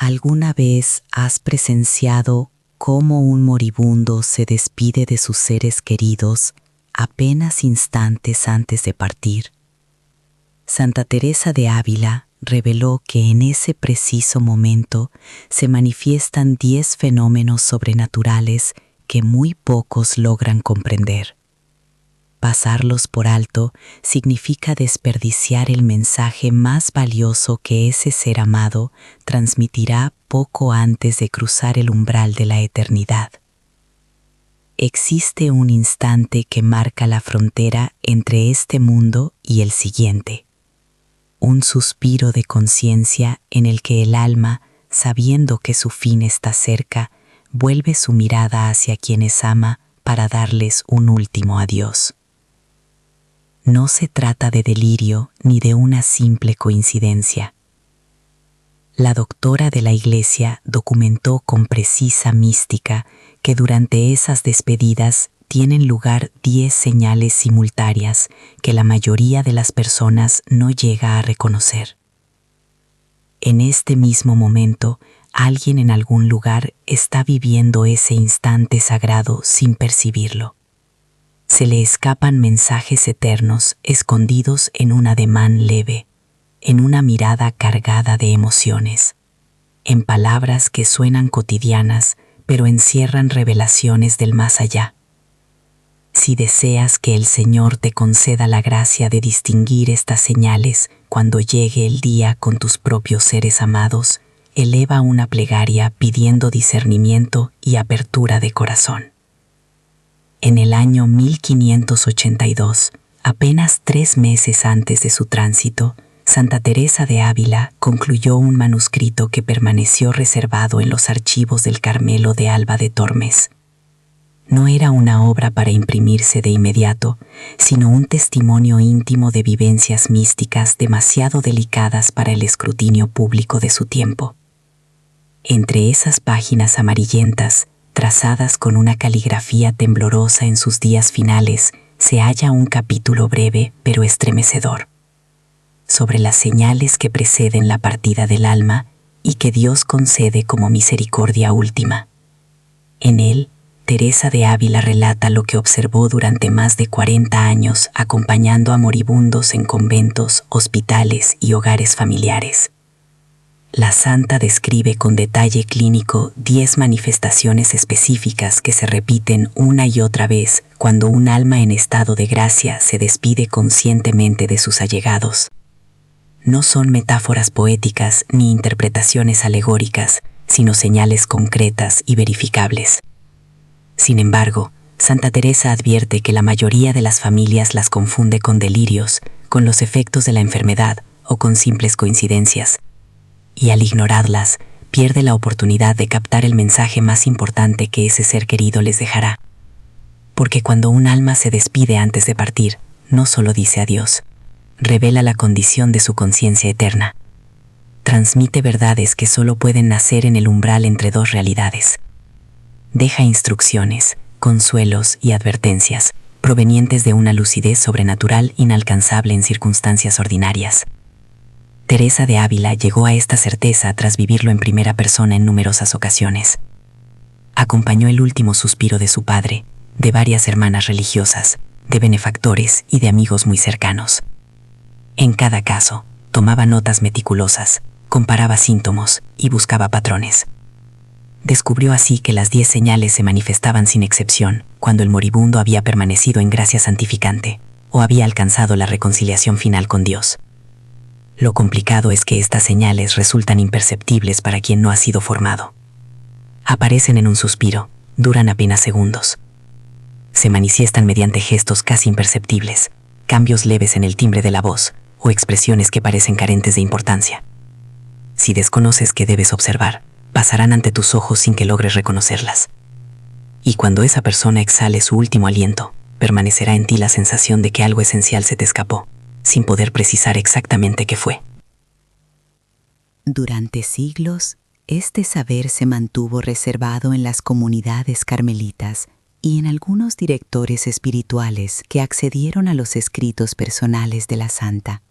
¿Alguna vez has presenciado cómo un moribundo se despide de sus seres queridos apenas instantes antes de partir? Santa Teresa de Ávila reveló que en ese preciso momento se manifiestan 10 fenómenos sobrenaturales que muy pocos logran comprender. Pasarlos por alto significa desperdiciar el mensaje más valioso que ese ser amado transmitirá poco antes de cruzar el umbral de la eternidad. Existe un instante que marca la frontera entre este mundo y el siguiente. Un suspiro de conciencia en el que el alma, sabiendo que su fin está cerca, vuelve su mirada hacia quienes ama para darles un último adiós. No se trata de delirio ni de una simple coincidencia. La doctora de la Iglesia documentó con precisa mística que durante esas despedidas tienen lugar 10 señales simultáneas que la mayoría de las personas no llega a reconocer. En este mismo momento, alguien en algún lugar está viviendo ese instante sagrado sin percibirlo. Se le escapan mensajes eternos escondidos en un ademán leve, en una mirada cargada de emociones, en palabras que suenan cotidianas pero encierran revelaciones del más allá. Si deseas que el Señor te conceda la gracia de distinguir estas señales cuando llegue el día con tus propios seres amados, eleva una plegaria pidiendo discernimiento y apertura de corazón. En el año 1582, apenas 3 meses antes de su tránsito, Santa Teresa de Ávila concluyó un manuscrito que permaneció reservado en los archivos del Carmelo de Alba de Tormes. No era una obra para imprimirse de inmediato, sino un testimonio íntimo de vivencias místicas demasiado delicadas para el escrutinio público de su tiempo. Entre esas páginas amarillentas, trazadas con una caligrafía temblorosa en sus días finales, se halla un capítulo breve pero estremecedor, sobre las señales que preceden la partida del alma y que Dios concede como misericordia última. En él, Teresa de Ávila relata lo que observó durante más de 40 años acompañando a moribundos en conventos, hospitales y hogares familiares. La santa describe con detalle clínico 10 manifestaciones específicas que se repiten una y otra vez cuando un alma en estado de gracia se despide conscientemente de sus allegados. No son metáforas poéticas ni interpretaciones alegóricas, sino señales concretas y verificables. Sin embargo, Santa Teresa advierte que la mayoría de las familias las confunde con delirios, con los efectos de la enfermedad o con simples coincidencias, y al ignorarlas, pierde la oportunidad de captar el mensaje más importante que ese ser querido les dejará. Porque cuando un alma se despide antes de partir, no solo dice adiós, revela la condición de su conciencia eterna. Transmite verdades que solo pueden nacer en el umbral entre dos realidades. Deja instrucciones, consuelos y advertencias, provenientes de una lucidez sobrenatural inalcanzable en circunstancias ordinarias. Teresa de Ávila llegó a esta certeza tras vivirlo en primera persona en numerosas ocasiones. Acompañó el último suspiro de su padre, de varias hermanas religiosas, de benefactores y de amigos muy cercanos. En cada caso, tomaba notas meticulosas, comparaba síntomas y buscaba patrones. Descubrió así que las 10 señales se manifestaban sin excepción cuando el moribundo había permanecido en gracia santificante o había alcanzado la reconciliación final con Dios. Lo complicado es que estas señales resultan imperceptibles para quien no ha sido formado. Aparecen en un suspiro, duran apenas segundos. Se manifiestan mediante gestos casi imperceptibles, cambios leves en el timbre de la voz o expresiones que parecen carentes de importancia. Si desconoces qué debes observar, pasarán ante tus ojos sin que logres reconocerlas. Y cuando esa persona exhale su último aliento, permanecerá en ti la sensación de que algo esencial se te escapó, sin poder precisar exactamente qué fue. Durante siglos, este saber se mantuvo reservado en las comunidades carmelitas y en algunos directores espirituales que accedieron a los escritos personales de la santa.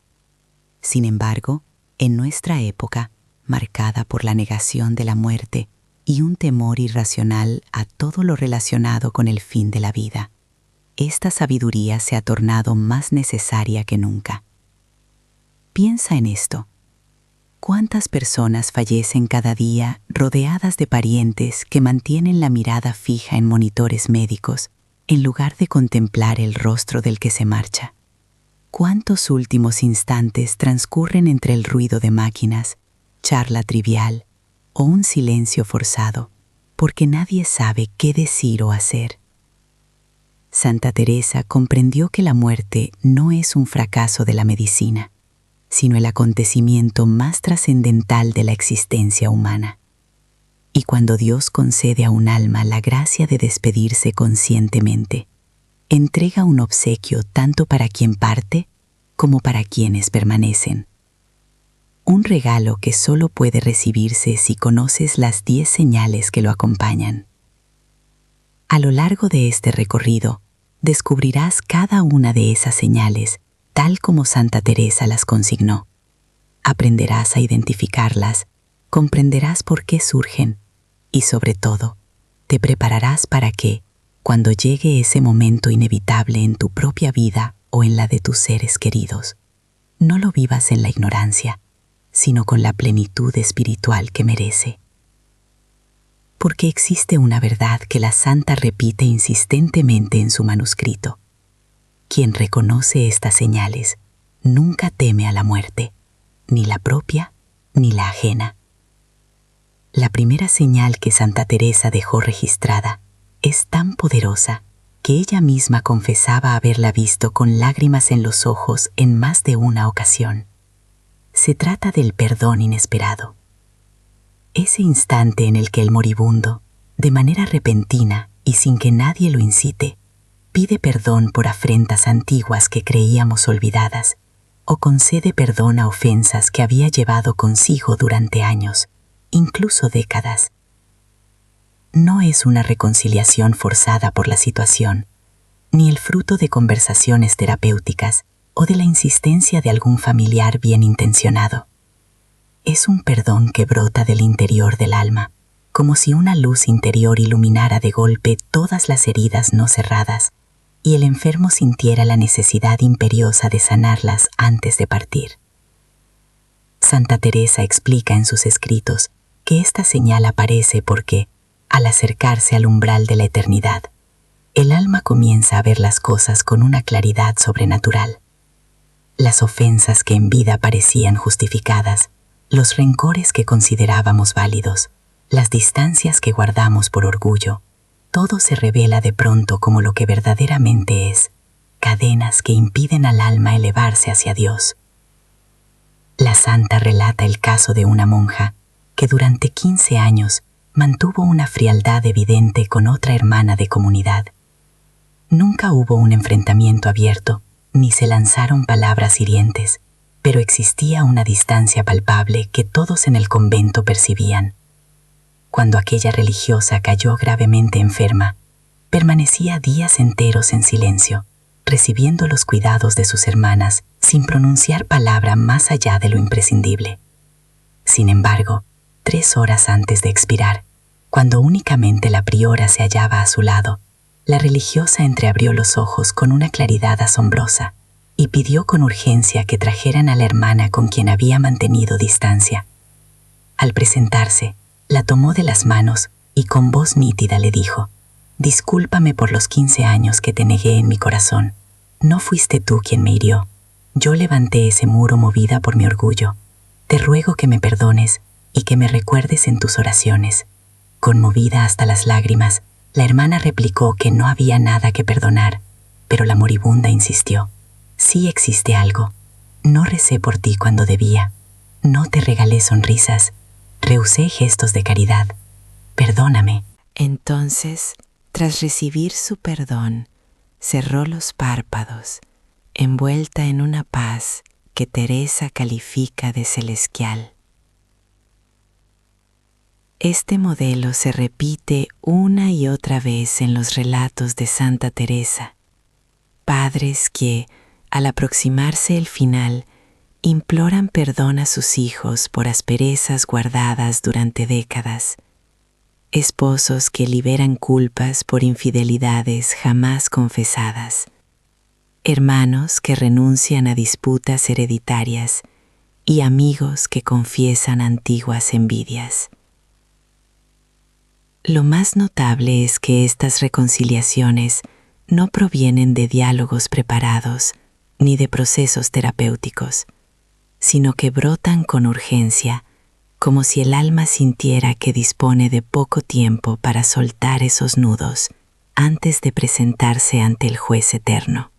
Sin embargo, en nuestra época, marcada por la negación de la muerte y un temor irracional a todo lo relacionado con el fin de la vida. Esta sabiduría se ha tornado más necesaria que nunca. Piensa en esto. ¿Cuántas personas fallecen cada día rodeadas de parientes que mantienen la mirada fija en monitores médicos en lugar de contemplar el rostro del que se marcha? ¿Cuántos últimos instantes transcurren entre el ruido de máquinas, charla trivial o un silencio forzado, porque nadie sabe qué decir o hacer? Santa Teresa comprendió que la muerte no es un fracaso de la medicina, sino el acontecimiento más trascendental de la existencia humana. Y cuando Dios concede a un alma la gracia de despedirse conscientemente, entrega un obsequio tanto para quien parte como para quienes permanecen. Un regalo que solo puede recibirse si conoces las 10 señales que lo acompañan. A lo largo de este recorrido, descubrirás cada una de esas señales, tal como Santa Teresa las consignó. Aprenderás a identificarlas, comprenderás por qué surgen y, sobre todo, te prepararás para que, cuando llegue ese momento inevitable en tu propia vida o en la de tus seres queridos, no lo vivas en la ignorancia, sino con la plenitud espiritual que merece. Porque existe una verdad que la santa repite insistentemente en su manuscrito. Quien reconoce estas señales nunca teme a la muerte, ni la propia ni la ajena. La primera señal que Santa Teresa dejó registrada es tan poderosa que ella misma confesaba haberla visto con lágrimas en los ojos en más de una ocasión. Se trata del perdón inesperado. Ese instante en el que el moribundo, de manera repentina y sin que nadie lo incite, pide perdón por afrentas antiguas que creíamos olvidadas, o concede perdón a ofensas que había llevado consigo durante años, incluso décadas. No es una reconciliación forzada por la situación, ni el fruto de conversaciones terapéuticas o de la insistencia de algún familiar bien intencionado. Es un perdón que brota del interior del alma, como si una luz interior iluminara de golpe todas las heridas no cerradas y el enfermo sintiera la necesidad imperiosa de sanarlas antes de partir. Santa Teresa explica en sus escritos que esta señal aparece porque, al acercarse al umbral de la eternidad, el alma comienza a ver las cosas con una claridad sobrenatural. Las ofensas que en vida parecían justificadas, los rencores que considerábamos válidos, las distancias que guardamos por orgullo, todo se revela de pronto como lo que verdaderamente es, cadenas que impiden al alma elevarse hacia Dios. La santa relata el caso de una monja que durante 15 años mantuvo una frialdad evidente con otra hermana de comunidad. Nunca hubo un enfrentamiento abierto, ni se lanzaron palabras hirientes, pero existía una distancia palpable que todos en el convento percibían. Cuando aquella religiosa cayó gravemente enferma, permanecía días enteros en silencio, recibiendo los cuidados de sus hermanas sin pronunciar palabra más allá de lo imprescindible. Sin embargo, 3 horas antes de expirar, cuando únicamente la priora se hallaba a su lado, la religiosa entreabrió los ojos con una claridad asombrosa y pidió con urgencia que trajeran a la hermana con quien había mantenido distancia. Al presentarse, la tomó de las manos y con voz nítida le dijo: «Discúlpame por los 15 años que te negué en mi corazón. No fuiste tú quien me hirió. Yo levanté ese muro movida por mi orgullo. Te ruego que me perdones y que me recuerdes en tus oraciones». Conmovida hasta las lágrimas, la hermana replicó que no había nada que perdonar, pero la moribunda insistió: «Sí existe algo. No recé por ti cuando debía. No te regalé sonrisas. Rehusé gestos de caridad. Perdóname». Entonces, tras recibir su perdón, cerró los párpados, envuelta en una paz que Teresa califica de celestial. Este modelo se repite una y otra vez en los relatos de Santa Teresa. Padres que, al aproximarse el final, imploran perdón a sus hijos por asperezas guardadas durante décadas, esposos que liberan culpas por infidelidades jamás confesadas, hermanos que renuncian a disputas hereditarias y amigos que confiesan antiguas envidias. Lo más notable es que estas reconciliaciones no provienen de diálogos preparados ni de procesos terapéuticos, sino que brotan con urgencia, como si el alma sintiera que dispone de poco tiempo para soltar esos nudos antes de presentarse ante el juez eterno.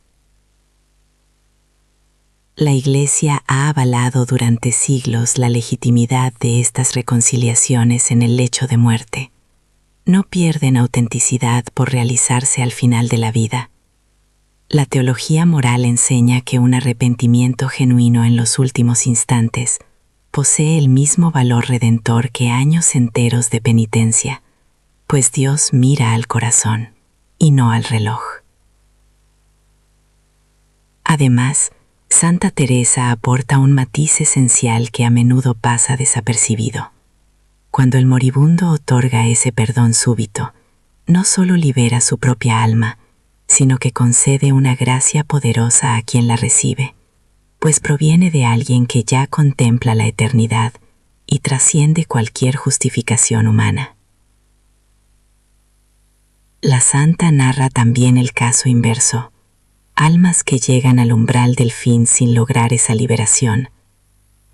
La Iglesia ha avalado durante siglos la legitimidad de estas reconciliaciones en el lecho de muerte. No pierden autenticidad por realizarse al final de la vida. La teología moral enseña que un arrepentimiento genuino en los últimos instantes posee el mismo valor redentor que años enteros de penitencia, pues Dios mira al corazón y no al reloj. Además, Santa Teresa aporta un matiz esencial que a menudo pasa desapercibido. Cuando el moribundo otorga ese perdón súbito, no solo libera su propia alma, sino que concede una gracia poderosa a quien la recibe, pues proviene de alguien que ya contempla la eternidad y trasciende cualquier justificación humana. La santa narra también el caso inverso, almas que llegan al umbral del fin sin lograr esa liberación,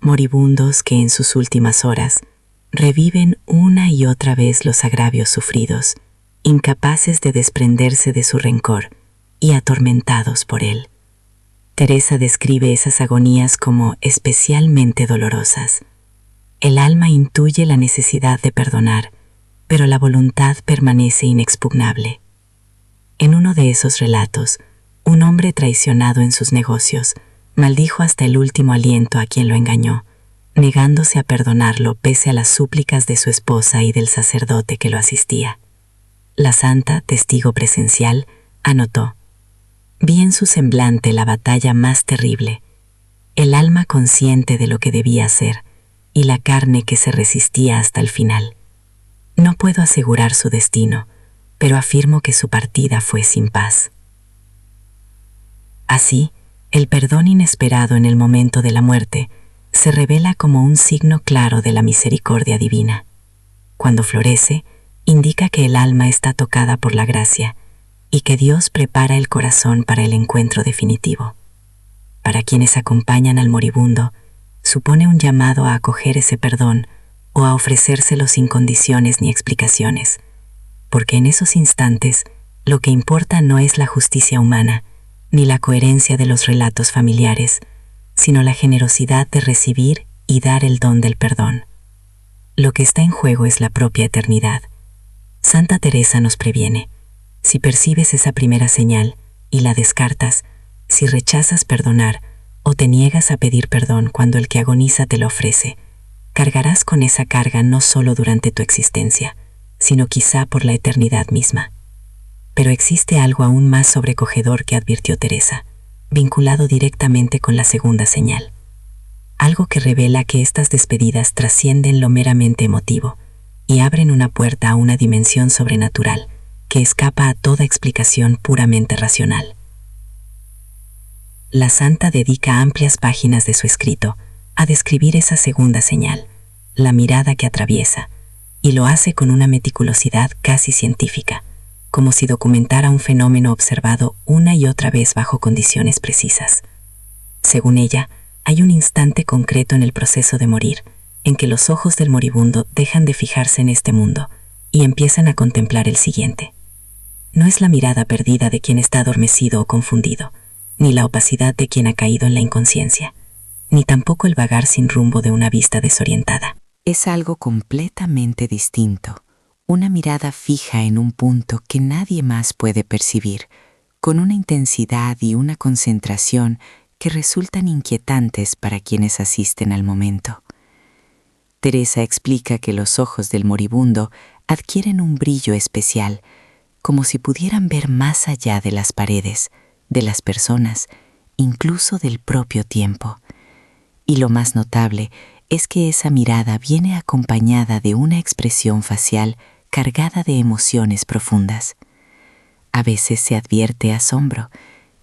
moribundos que en sus últimas horas reviven una y otra vez los agravios sufridos, incapaces de desprenderse de su rencor y atormentados por él. Teresa describe esas agonías como especialmente dolorosas. El alma intuye la necesidad de perdonar, pero la voluntad permanece inexpugnable. En uno de esos relatos, un hombre traicionado en sus negocios maldijo hasta el último aliento a quien lo engañó, negándose a perdonarlo pese a las súplicas de su esposa y del sacerdote que lo asistía. La santa, testigo presencial, anotó: vi en su semblante la batalla más terrible, el alma consciente de lo que debía hacer y la carne que se resistía hasta el final. No puedo asegurar su destino, pero afirmo que su partida fue sin paz. Así, el perdón inesperado en el momento de la muerte se revela como un signo claro de la misericordia divina. Cuando florece, indica que el alma está tocada por la gracia y que Dios prepara el corazón para el encuentro definitivo. Para quienes acompañan al moribundo, supone un llamado a acoger ese perdón o a ofrecérselo sin condiciones ni explicaciones, porque en esos instantes lo que importa no es la justicia humana ni la coherencia de los relatos familiares, sino la generosidad de recibir y dar el don del perdón. Lo que está en juego es la propia eternidad. Santa Teresa nos previene: si percibes esa primera señal y la descartas, si rechazas perdonar o te niegas a pedir perdón cuando el que agoniza te lo ofrece, cargarás con esa carga no solo durante tu existencia, sino quizá por la eternidad misma. Pero existe algo aún más sobrecogedor que advirtió Teresa, vinculado directamente con la segunda señal. Algo que revela que estas despedidas trascienden lo meramente emotivo y abren una puerta a una dimensión sobrenatural que escapa a toda explicación puramente racional. La santa dedica amplias páginas de su escrito a describir esa segunda señal, la mirada que atraviesa, y lo hace con una meticulosidad casi científica, como si documentara un fenómeno observado una y otra vez bajo condiciones precisas. Según ella, hay un instante concreto en el proceso de morir, en que los ojos del moribundo dejan de fijarse en este mundo y empiezan a contemplar el siguiente. No es la mirada perdida de quien está adormecido o confundido, ni la opacidad de quien ha caído en la inconsciencia, ni tampoco el vagar sin rumbo de una vista desorientada. Es algo completamente distinto, una mirada fija en un punto que nadie más puede percibir, con una intensidad y una concentración que resultan inquietantes para quienes asisten al momento. Teresa explica que los ojos del moribundo adquieren un brillo especial, como si pudieran ver más allá de las paredes, de las personas, incluso del propio tiempo. Y lo más notable es que esa mirada viene acompañada de una expresión facial cargada de emociones profundas. A veces se advierte asombro,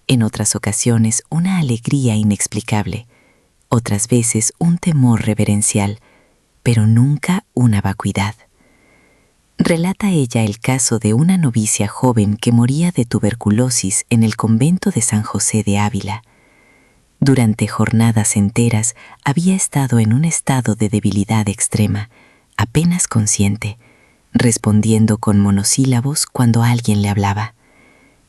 en otras ocasiones una alegría inexplicable, otras veces un temor reverencial, pero nunca una vacuidad. Relata ella el caso de una novicia joven que moría de tuberculosis en el convento de San José de Ávila. Durante jornadas enteras había estado en un estado de debilidad extrema, apenas consciente, respondiendo con monosílabos cuando alguien le hablaba.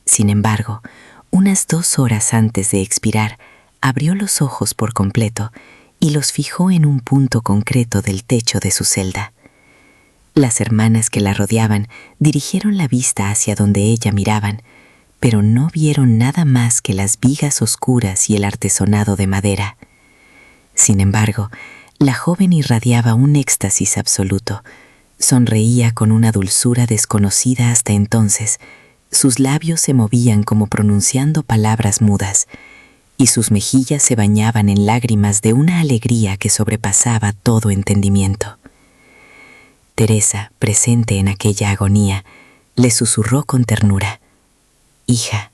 Sin embargo, unas 2 horas antes de expirar, abrió los ojos por completo y los fijó en un punto concreto del techo de su celda. Las hermanas que la rodeaban dirigieron la vista hacia donde ella miraban, pero no vieron nada más que las vigas oscuras y el artesonado de madera. Sin embargo, la joven irradiaba un éxtasis absoluto. Sonreía con una dulzura desconocida hasta entonces. Sus labios se movían como pronunciando palabras mudas, y sus mejillas se bañaban en lágrimas de una alegría que sobrepasaba todo entendimiento. Teresa, presente en aquella agonía, le susurró con ternura: «Hija,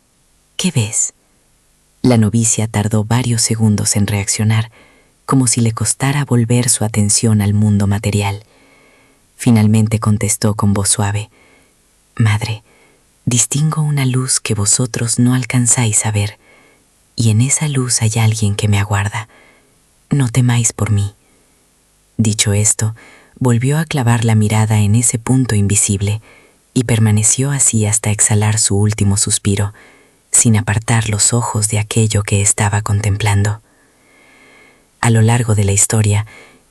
¿qué ves?». La novicia tardó varios segundos en reaccionar, como si le costara volver su atención al mundo material. Finalmente contestó con voz suave: «Madre, distingo una luz que vosotros no alcanzáis a ver, y en esa luz hay alguien que me aguarda. No temáis por mí». Dicho esto, volvió a clavar la mirada en ese punto invisible y permaneció así hasta exhalar su último suspiro, sin apartar los ojos de aquello que estaba contemplando. A lo largo de la historia,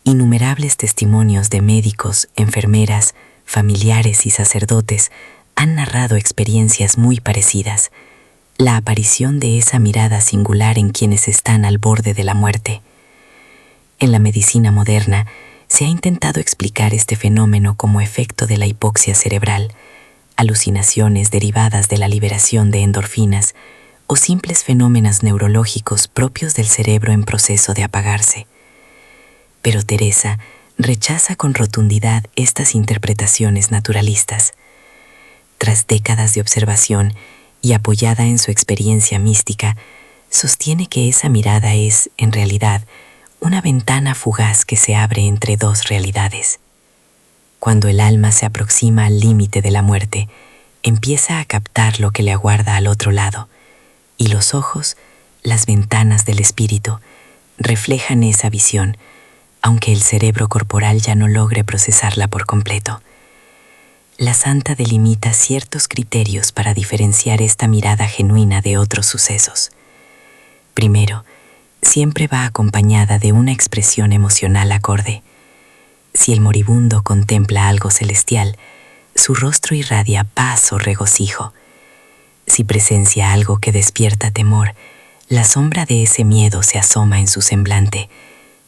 innumerables testimonios de médicos, enfermeras, familiares y sacerdotes han narrado experiencias muy parecidas, la aparición de esa mirada singular en quienes están al borde de la muerte. En la medicina moderna, se ha intentado explicar este fenómeno como efecto de la hipoxia cerebral, alucinaciones derivadas de la liberación de endorfinas o simples fenómenos neurológicos propios del cerebro en proceso de apagarse. Pero Teresa rechaza con rotundidad estas interpretaciones naturalistas. Tras décadas de observación y apoyada en su experiencia mística, sostiene que esa mirada es, en realidad, una ventana fugaz que se abre entre 2 realidades. Cuando el alma se aproxima al límite de la muerte, empieza a captar lo que le aguarda al otro lado, y los ojos, las ventanas del espíritu, reflejan esa visión, aunque el cerebro corporal ya no logre procesarla por completo. La santa delimita ciertos criterios para diferenciar esta mirada genuina de otros sucesos. Primero, siempre va acompañada de una expresión emocional acorde. Si el moribundo contempla algo celestial, su rostro irradia paz o regocijo. Si presencia algo que despierta temor, la sombra de ese miedo se asoma en su semblante,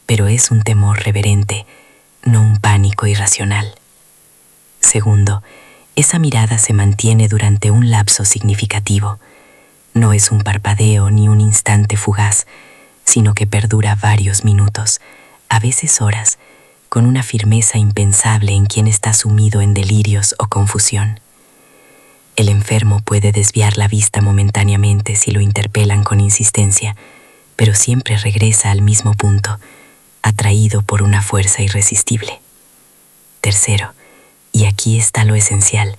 pero es un temor reverente, no un pánico irracional. Segundo, esa mirada se mantiene durante un lapso significativo. No es un parpadeo ni un instante fugaz, sino que perdura varios minutos, a veces horas, con una firmeza impensable en quien está sumido en delirios o confusión. El enfermo puede desviar la vista momentáneamente si lo interpelan con insistencia, pero siempre regresa al mismo punto, atraído por una fuerza irresistible. Tercero, y aquí está lo esencial,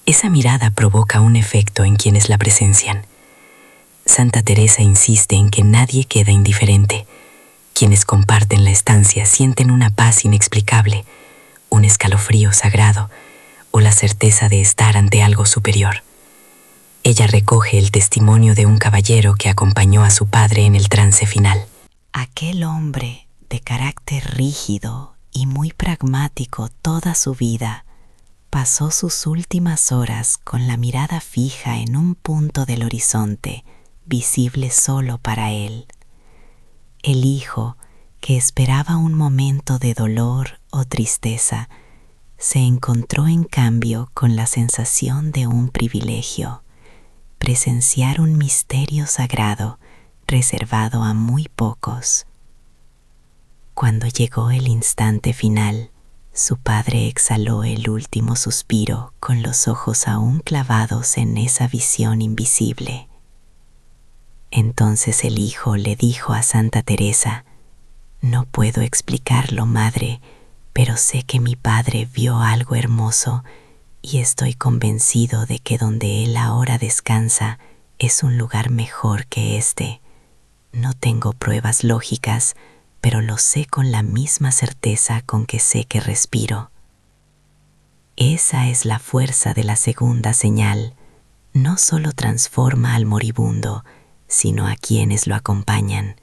esa mirada provoca un efecto en quienes la presencian. Santa Teresa insiste en que nadie queda indiferente. Quienes comparten la estancia sienten una paz inexplicable, un escalofrío sagrado o la certeza de estar ante algo superior. Ella recoge el testimonio de un caballero que acompañó a su padre en el trance final. Aquel hombre, de carácter rígido y muy pragmático toda su vida, pasó sus últimas horas con la mirada fija en un punto del horizonte, visible solo para él. El hijo, que esperaba un momento de dolor o tristeza, se encontró en cambio con la sensación de un privilegio, presenciar un misterio sagrado reservado a muy pocos. Cuando llegó el instante final, su padre exhaló el último suspiro con los ojos aún clavados en esa visión invisible. Entonces el hijo le dijo a Santa Teresa: «No puedo explicarlo, madre, pero sé que mi padre vio algo hermoso y estoy convencido de que donde él ahora descansa es un lugar mejor que este. No tengo pruebas lógicas, pero lo sé con la misma certeza con que sé que respiro». Esa es la fuerza de la segunda señal. No solo transforma al moribundo, sino a quienes lo acompañan,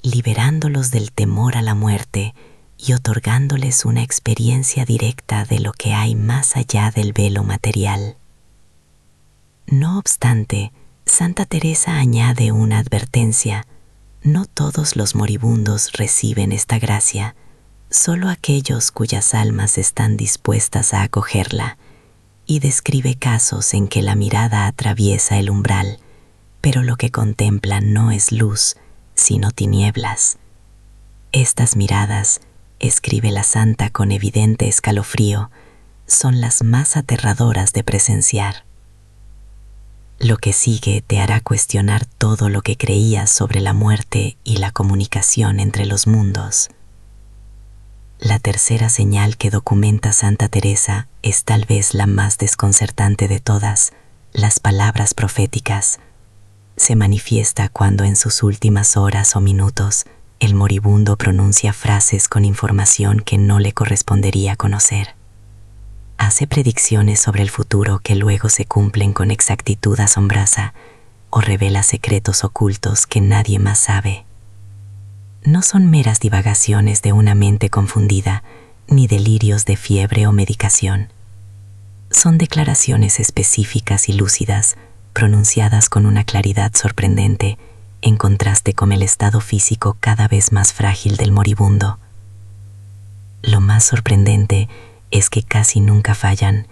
liberándolos del temor a la muerte y otorgándoles una experiencia directa de lo que hay más allá del velo material. No obstante, Santa Teresa añade una advertencia: no todos los moribundos reciben esta gracia, solo aquellos cuyas almas están dispuestas a acogerla, y describe casos en que la mirada atraviesa el umbral, pero lo que contempla no es luz, sino tinieblas. Estas miradas, escribe la santa con evidente escalofrío, son las más aterradoras de presenciar. Lo que sigue te hará cuestionar todo lo que creías sobre la muerte y la comunicación entre los mundos. La tercera señal que documenta Santa Teresa es tal vez la más desconcertante de todas: las palabras proféticas. Se manifiesta cuando en sus últimas horas o minutos el moribundo pronuncia frases con información que no le correspondería conocer. Hace predicciones sobre el futuro que luego se cumplen con exactitud asombrosa, o revela secretos ocultos que nadie más sabe. No son meras divagaciones de una mente confundida, ni delirios de fiebre o medicación. Son declaraciones específicas y lúcidas, pronunciadas con una claridad sorprendente, en contraste con el estado físico cada vez más frágil del moribundo. Lo más sorprendente es que casi nunca fallan.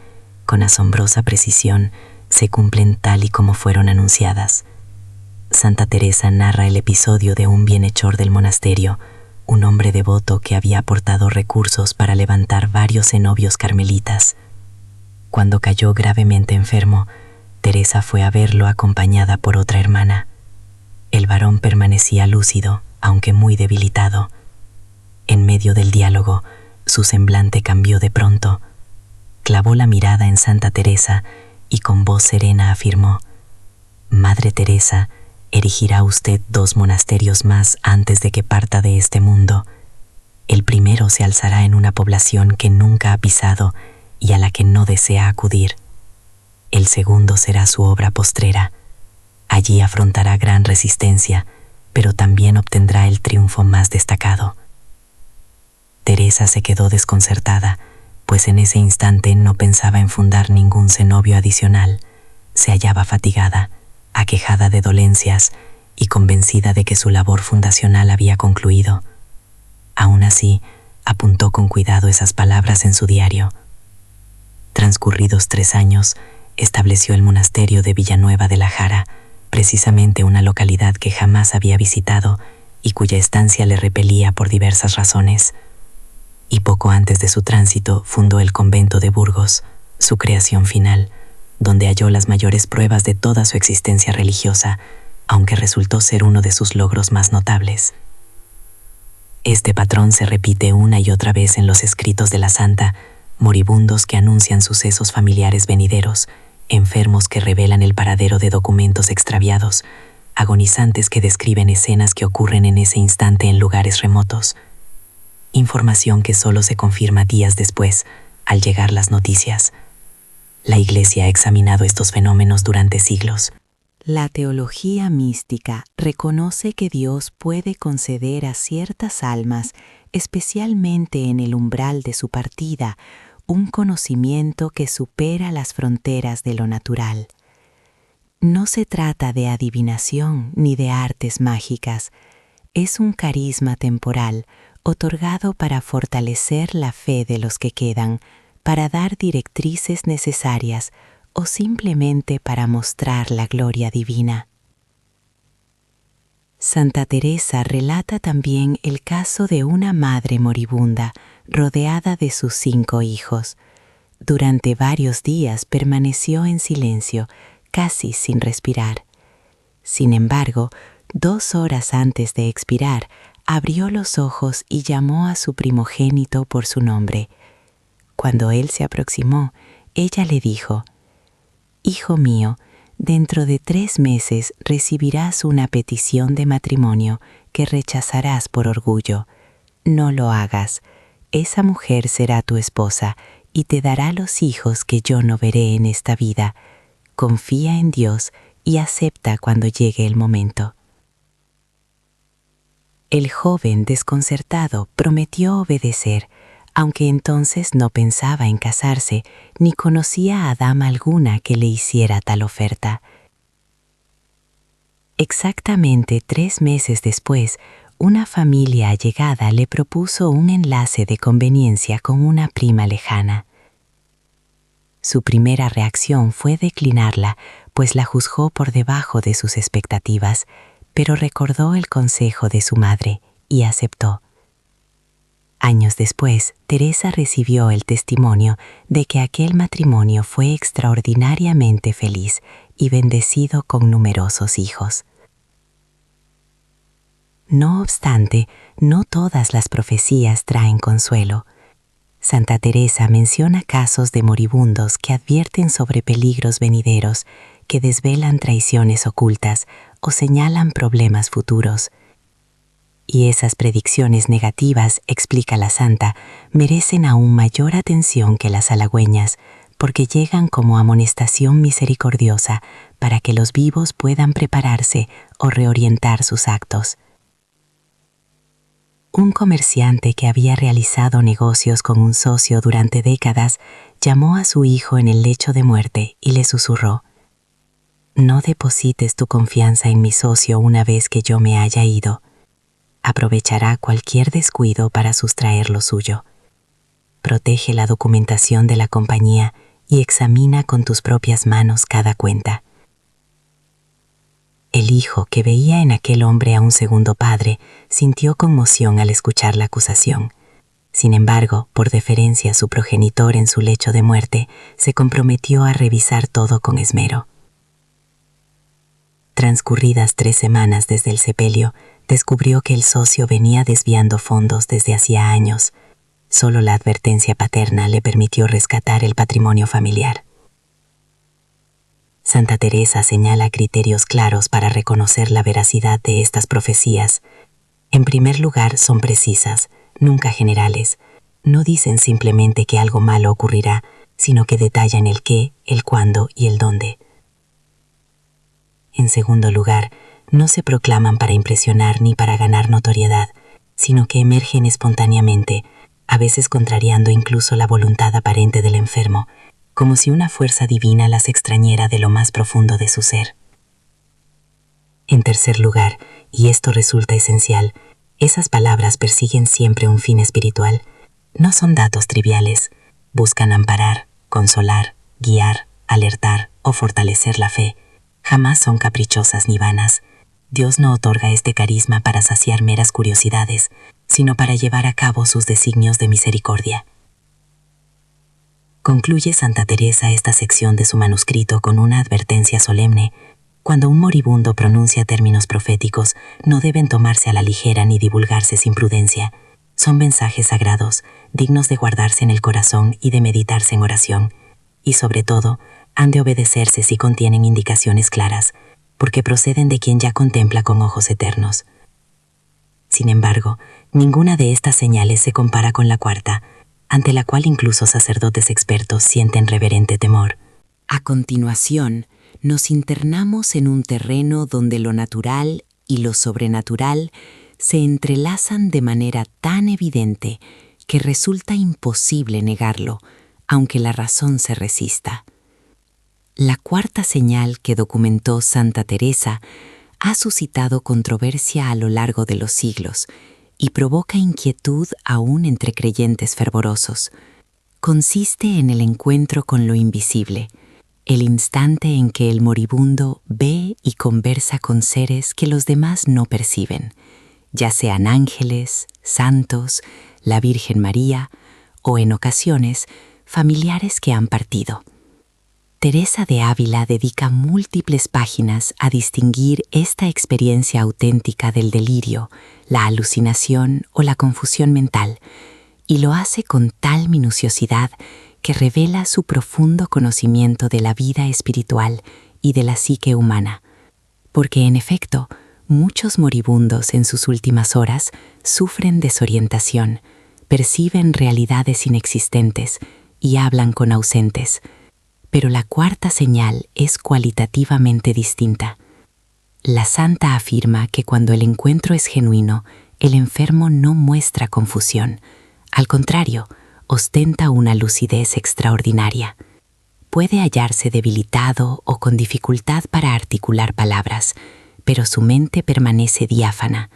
Con asombrosa precisión se cumplen tal y como fueron anunciadas. Santa Teresa narra el episodio de un bienhechor del monasterio, un hombre devoto que había aportado recursos para levantar varios cenobios carmelitas. Cuando cayó gravemente enfermo, Teresa fue a verlo acompañada por otra hermana. El varón permanecía lúcido, aunque muy debilitado. En medio del diálogo, su semblante cambió de pronto. Clavó la mirada en Santa Teresa y con voz serena afirmó: «Madre Teresa, erigirá usted 2 monasterios más antes de que parta de este mundo. El primero se alzará en una población que nunca ha pisado y a la que no desea acudir. El segundo será su obra postrera. Allí afrontará gran resistencia, pero también obtendrá el triunfo más destacado». Teresa se quedó desconcertada, pues en ese instante no pensaba en fundar ningún cenobio adicional. Se hallaba fatigada, aquejada de dolencias y convencida de que su labor fundacional había concluido. Aún así, apuntó con cuidado esas palabras en su diario. Transcurridos 3 años, estableció el monasterio de Villanueva de la Jara, precisamente una localidad que jamás había visitado y cuya estancia le repelía por diversas razones. Y poco antes de su tránsito fundó el convento de Burgos, su creación final, donde halló las mayores pruebas de toda su existencia religiosa, aunque resultó ser uno de sus logros más notables. Este patrón se repite una y otra vez en los escritos de la santa: moribundos que anuncian sucesos familiares venideros, enfermos que revelan el paradero de documentos extraviados, agonizantes que describen escenas que ocurren en ese instante en lugares remotos. Información que solo se confirma días después, al llegar las noticias. La Iglesia ha examinado estos fenómenos durante siglos. La teología mística reconoce que Dios puede conceder a ciertas almas, especialmente en el umbral de su partida, un conocimiento que supera las fronteras de lo natural. No se trata de adivinación ni de artes mágicas, es un carisma temporal otorgado para fortalecer la fe de los que quedan, para dar directrices necesarias o simplemente para mostrar la gloria divina. Santa Teresa relata también el caso de una madre moribunda rodeada de sus 5 hijos. Durante varios días permaneció en silencio, casi sin respirar. Sin embargo, 2 horas antes de expirar, abrió los ojos y llamó a su primogénito por su nombre. Cuando él se aproximó, ella le dijo: «Hijo mío, dentro de 3 meses recibirás una petición de matrimonio que rechazarás por orgullo. No lo hagas. Esa mujer será tu esposa y te dará los hijos que yo no veré en esta vida. Confía en Dios y acepta cuando llegue el momento». El joven, desconcertado, prometió obedecer, aunque entonces no pensaba en casarse ni conocía a dama alguna que le hiciera tal oferta. Exactamente 3 meses después, una familia allegada le propuso un enlace de conveniencia con una prima lejana. Su primera reacción fue declinarla, pues la juzgó por debajo de sus expectativas, pero recordó el consejo de su madre y aceptó. Años después, Teresa recibió el testimonio de que aquel matrimonio fue extraordinariamente feliz y bendecido con numerosos hijos. No obstante, no todas las profecías traen consuelo. Santa Teresa menciona casos de moribundos que advierten sobre peligros venideros, que desvelan traiciones ocultas o señalan problemas futuros. Y esas predicciones negativas, explica la santa, merecen aún mayor atención que las halagüeñas, porque llegan como amonestación misericordiosa para que los vivos puedan prepararse o reorientar sus actos. Un comerciante que había realizado negocios con un socio durante décadas llamó a su hijo en el lecho de muerte y le susurró: «No deposites tu confianza en mi socio una vez que yo me haya ido. Aprovechará cualquier descuido para sustraer lo suyo. Protege la documentación de la compañía y examina con tus propias manos cada cuenta». El hijo, que veía en aquel hombre a un segundo padre, sintió conmoción al escuchar la acusación. Sin embargo, por deferencia a su progenitor en su lecho de muerte, se comprometió a revisar todo con esmero. Transcurridas 3 semanas desde el sepelio, descubrió que el socio venía desviando fondos desde hacía años. Solo la advertencia paterna le permitió rescatar el patrimonio familiar. Santa Teresa señala criterios claros para reconocer la veracidad de estas profecías. En primer lugar, son precisas, nunca generales. No dicen simplemente que algo malo ocurrirá, sino que detallan el qué, el cuándo y el dónde. En segundo lugar, no se proclaman para impresionar ni para ganar notoriedad, sino que emergen espontáneamente, a veces contrariando incluso la voluntad aparente del enfermo, como si una fuerza divina las extrañera de lo más profundo de su ser. En tercer lugar, y esto resulta esencial, esas palabras persiguen siempre un fin espiritual. No son datos triviales. Buscan amparar, consolar, guiar, alertar o fortalecer la fe. Jamás son caprichosas ni vanas. Dios no otorga este carisma para saciar meras curiosidades, sino para llevar a cabo sus designios de misericordia. Concluye Santa Teresa esta sección de su manuscrito con una advertencia solemne. Cuando un moribundo pronuncia términos proféticos, no deben tomarse a la ligera ni divulgarse sin prudencia. Son mensajes sagrados, dignos de guardarse en el corazón y de meditarse en oración. Y sobre todo, han de obedecerse si contienen indicaciones claras, porque proceden de quien ya contempla con ojos eternos. Sin embargo, ninguna de estas señales se compara con la cuarta, ante la cual incluso sacerdotes expertos sienten reverente temor. A continuación, nos internamos en un terreno donde lo natural y lo sobrenatural se entrelazan de manera tan evidente que resulta imposible negarlo, aunque la razón se resista. La cuarta señal que documentó Santa Teresa ha suscitado controversia a lo largo de los siglos y provoca inquietud aún entre creyentes fervorosos. Consiste en el encuentro con lo invisible, el instante en que el moribundo ve y conversa con seres que los demás no perciben, ya sean ángeles, santos, la Virgen María o, en ocasiones, familiares que han partido. Teresa de Ávila dedica múltiples páginas a distinguir esta experiencia auténtica del delirio, la alucinación o la confusión mental, y lo hace con tal minuciosidad que revela su profundo conocimiento de la vida espiritual y de la psique humana, porque en efecto, muchos moribundos en sus últimas horas sufren desorientación, perciben realidades inexistentes y hablan con ausentes, pero la cuarta señal es cualitativamente distinta. La santa afirma que cuando el encuentro es genuino, el enfermo no muestra confusión, al contrario, ostenta una lucidez extraordinaria. Puede hallarse debilitado o con dificultad para articular palabras, pero su mente permanece diáfana.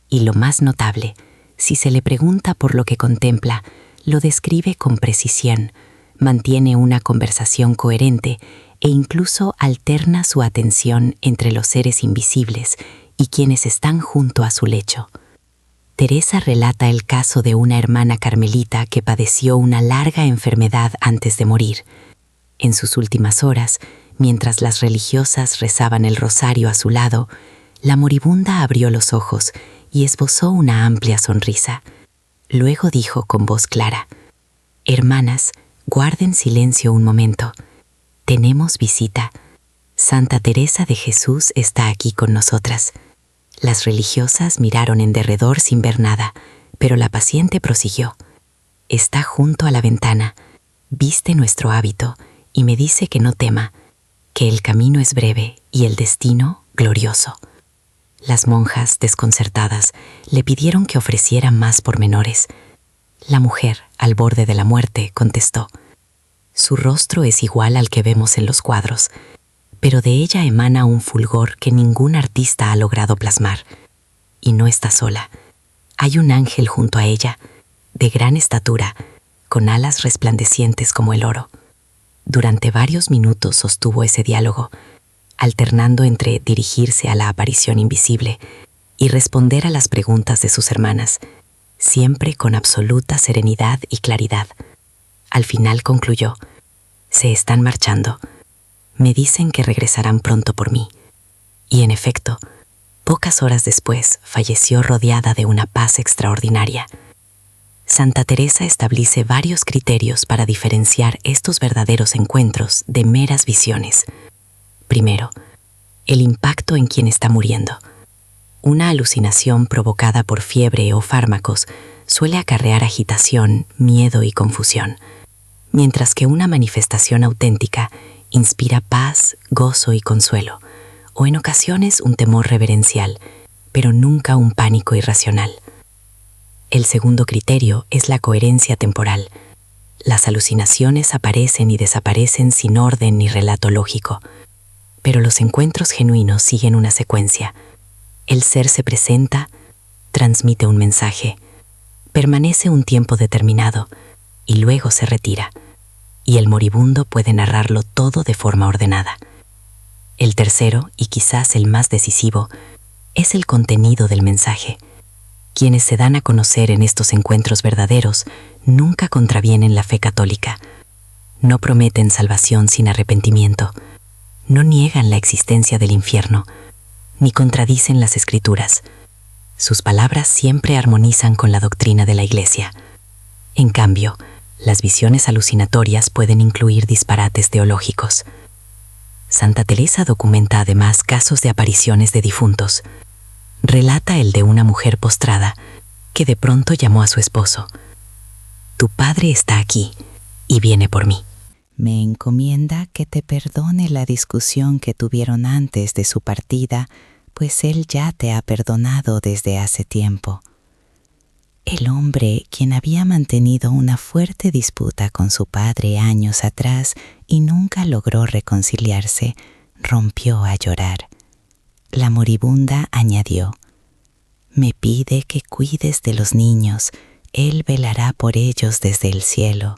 Y lo más notable, si se le pregunta por lo que contempla, lo describe con precisión, mantiene una conversación coherente e incluso alterna su atención entre los seres invisibles y quienes están junto a su lecho. Teresa relata el caso de una hermana carmelita que padeció una larga enfermedad antes de morir. En sus últimas horas, mientras las religiosas rezaban el rosario a su lado, la moribunda abrió los ojos y esbozó una amplia sonrisa. Luego dijo con voz clara: «Hermanas, guarden silencio un momento. Tenemos visita. Santa Teresa de Jesús está aquí con nosotras». Las religiosas miraron en derredor sin ver nada, pero la paciente prosiguió: «Está junto a la ventana, viste nuestro hábito y me dice que no tema, que el camino es breve y el destino glorioso». Las monjas, desconcertadas, le pidieron que ofreciera más pormenores. La mujer, al borde de la muerte, contestó: «Su rostro es igual al que vemos en los cuadros, pero de ella emana un fulgor que ningún artista ha logrado plasmar. Y no está sola. Hay un ángel junto a ella, de gran estatura, con alas resplandecientes como el oro». Durante varios minutos sostuvo ese diálogo, alternando entre dirigirse a la aparición invisible y responder a las preguntas de sus hermanas, siempre con absoluta serenidad y claridad. Al final concluyó: «Se están marchando. Me dicen que regresarán pronto por mí». Y en efecto, pocas horas después falleció rodeada de una paz extraordinaria. Santa Teresa establece varios criterios para diferenciar estos verdaderos encuentros de meras visiones. Primero, el impacto en quien está muriendo. Una alucinación provocada por fiebre o fármacos suele acarrear agitación, miedo y confusión, mientras que una manifestación auténtica inspira paz, gozo y consuelo, o en ocasiones un temor reverencial, pero nunca un pánico irracional. El segundo criterio es la coherencia temporal. Las alucinaciones aparecen y desaparecen sin orden ni relato lógico, pero los encuentros genuinos siguen una secuencia. El ser se presenta, transmite un mensaje, permanece un tiempo determinado y luego se retira, y el moribundo puede narrarlo todo de forma ordenada. El tercero, y quizás el más decisivo, es el contenido del mensaje. Quienes se dan a conocer en estos encuentros verdaderos nunca contravienen la fe católica, no prometen salvación sin arrepentimiento, no niegan la existencia del infierno, ni contradicen las Escrituras. Sus palabras siempre armonizan con la doctrina de la Iglesia. En cambio, las visiones alucinatorias pueden incluir disparates teológicos. Santa Teresa documenta además casos de apariciones de difuntos. Relata el de una mujer postrada que de pronto llamó a su esposo: «Tu padre está aquí y viene por mí». Me encomienda que te perdone la discusión que tuvieron antes de su partida, pues él ya te ha perdonado desde hace tiempo. El hombre, quien había mantenido una fuerte disputa con su padre años atrás y nunca logró reconciliarse, rompió a llorar. La moribunda añadió: «Me pide que cuides de los niños, él velará por ellos desde el cielo.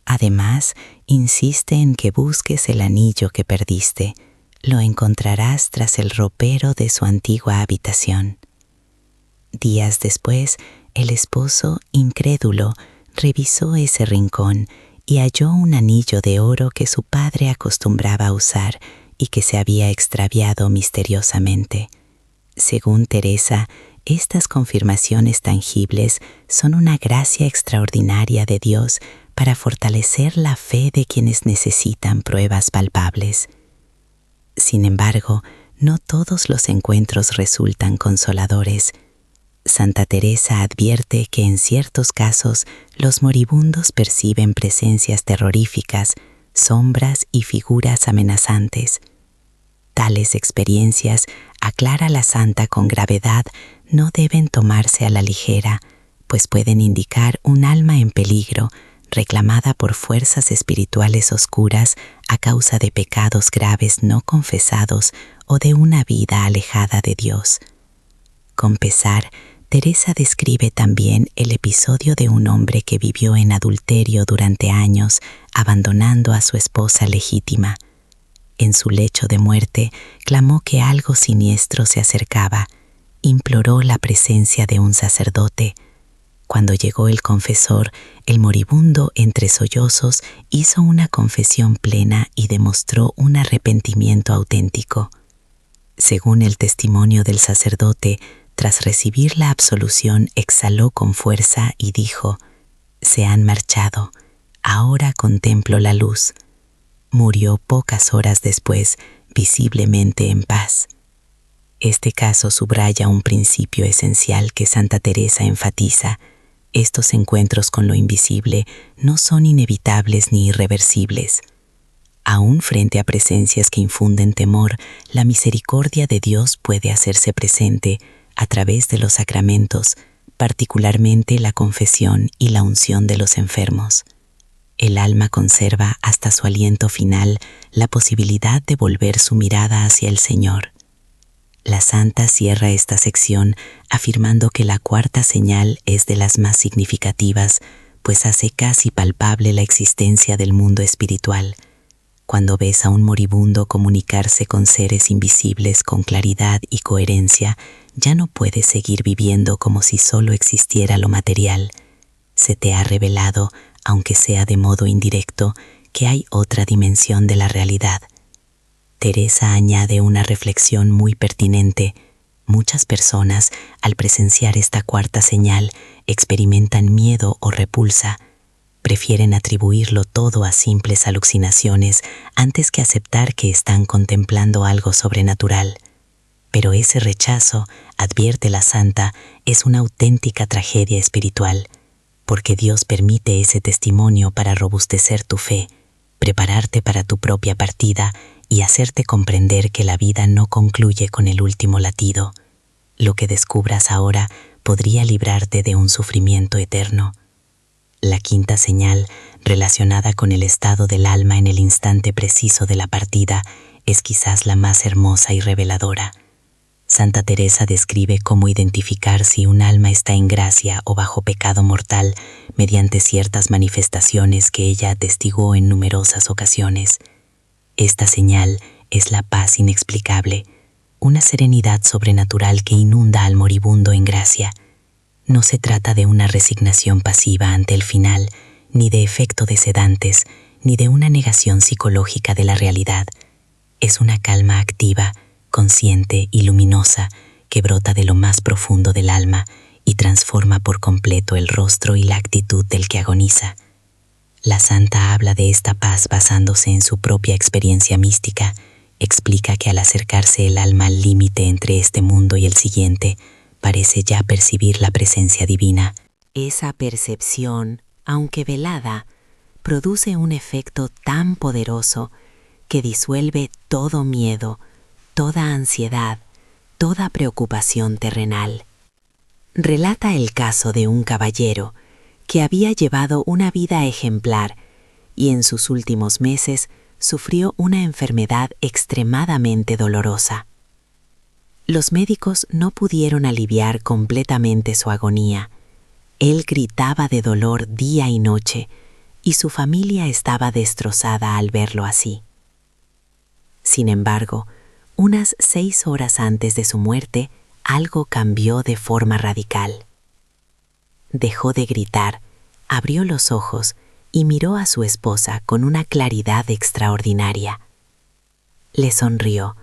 Además, insiste en que busques el anillo que perdiste. Lo encontrarás tras el ropero de su antigua habitación. Días después, el esposo, incrédulo, revisó ese rincón y halló un anillo de oro que su padre acostumbraba a usar y que se había extraviado misteriosamente. Según Teresa, estas confirmaciones tangibles son una gracia extraordinaria de Dios para fortalecer la fe de quienes necesitan pruebas palpables. Sin embargo, no todos los encuentros resultan consoladores. Santa Teresa advierte que en ciertos casos los moribundos perciben presencias terroríficas, sombras y figuras amenazantes. Tales experiencias, aclara la santa con gravedad, no deben tomarse a la ligera, pues pueden indicar un alma en peligro, reclamada por fuerzas espirituales oscuras a causa de pecados graves no confesados o de una vida alejada de Dios. Con pesar, Teresa describe también el episodio de un hombre que vivió en adulterio durante años, abandonando a su esposa legítima. En su lecho de muerte, clamó que algo siniestro se acercaba. Imploró la presencia de un sacerdote. Cuando llegó el confesor, el moribundo, entre sollozos, hizo una confesión plena y demostró un arrepentimiento auténtico. Según el testimonio del sacerdote, tras recibir la absolución, exhaló con fuerza y dijo: «Se han marchado, ahora contemplo la luz». Murió pocas horas después, visiblemente en paz. Este caso subraya un principio esencial que Santa Teresa enfatiza: estos encuentros con lo invisible no son inevitables ni irreversibles. Aún frente a presencias que infunden temor, la misericordia de Dios puede hacerse presente a través de los sacramentos, particularmente la confesión y la unción de los enfermos. El alma conserva hasta su aliento final la posibilidad de volver su mirada hacia el Señor. La santa cierra esta sección afirmando que la cuarta señal es de las más significativas, pues hace casi palpable la existencia del mundo espiritual. Cuando ves a un moribundo comunicarse con seres invisibles con claridad y coherencia, ya no puedes seguir viviendo como si solo existiera lo material. Se te ha revelado, aunque sea de modo indirecto, que hay otra dimensión de la realidad. Teresa añade una reflexión muy pertinente. Muchas personas, al presenciar esta cuarta señal, experimentan miedo o repulsa. Prefieren atribuirlo todo a simples alucinaciones antes que aceptar que están contemplando algo sobrenatural. Pero ese rechazo, advierte la santa, es una auténtica tragedia espiritual, porque Dios permite ese testimonio para robustecer tu fe, prepararte para tu propia partida y hacerte comprender que la vida no concluye con el último latido. Lo que descubras ahora podría librarte de un sufrimiento eterno. La quinta señal, relacionada con el estado del alma en el instante preciso de la partida, es quizás la más hermosa y reveladora. Santa Teresa describe cómo identificar si un alma está en gracia o bajo pecado mortal mediante ciertas manifestaciones que ella atestiguó en numerosas ocasiones. Esta señal es la paz inexplicable, una serenidad sobrenatural que inunda al moribundo en gracia. No se trata de una resignación pasiva ante el final, ni de efecto de sedantes, ni de una negación psicológica de la realidad. Es una calma activa, consciente y luminosa que brota de lo más profundo del alma y transforma por completo el rostro y la actitud del que agoniza. La santa habla de esta paz basándose en su propia experiencia mística. Explica que al acercarse el alma al límite entre este mundo y el siguiente, parece ya percibir la presencia divina. Esa percepción, aunque velada, produce un efecto tan poderoso que disuelve todo miedo, toda ansiedad, toda preocupación terrenal. Relata el caso de un caballero que había llevado una vida ejemplar y en sus últimos meses sufrió una enfermedad extremadamente dolorosa. Los médicos no pudieron aliviar completamente su agonía. Él gritaba de dolor día y noche y su familia estaba destrozada al verlo así. Sin embargo, unas 6 horas antes de su muerte, algo cambió de forma radical. Dejó de gritar, abrió los ojos y miró a su esposa con una claridad extraordinaria. Le sonrió,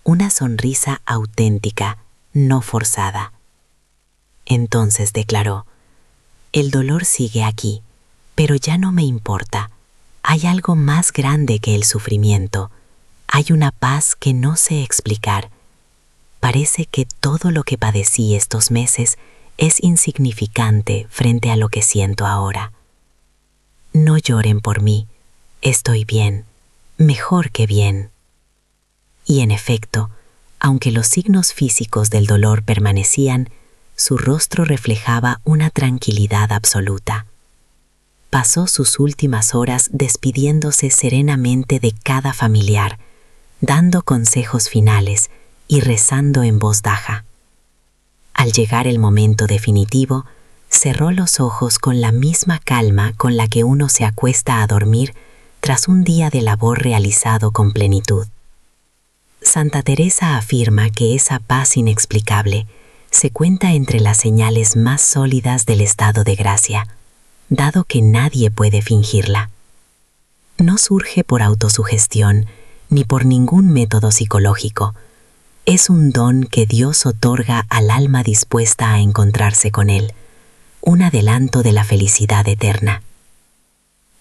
una sonrisa auténtica, no forzada. Entonces declaró: «El dolor sigue aquí, pero ya no me importa. Hay algo más grande que el sufrimiento. Hay una paz que no sé explicar. Parece que todo lo que padecí estos meses es insignificante frente a lo que siento ahora. No lloren por mí. Estoy bien, mejor que bien». Y en efecto, aunque los signos físicos del dolor permanecían, su rostro reflejaba una tranquilidad absoluta. Pasó sus últimas horas despidiéndose serenamente de cada familiar, dando consejos finales y rezando en voz baja. Al llegar el momento definitivo, cerró los ojos con la misma calma con la que uno se acuesta a dormir tras un día de labor realizado con plenitud. Santa Teresa afirma que esa paz inexplicable se cuenta entre las señales más sólidas del estado de gracia, dado que nadie puede fingirla. No surge por autosugestión ni por ningún método psicológico. Es un don que Dios otorga al alma dispuesta a encontrarse con Él, un adelanto de la felicidad eterna.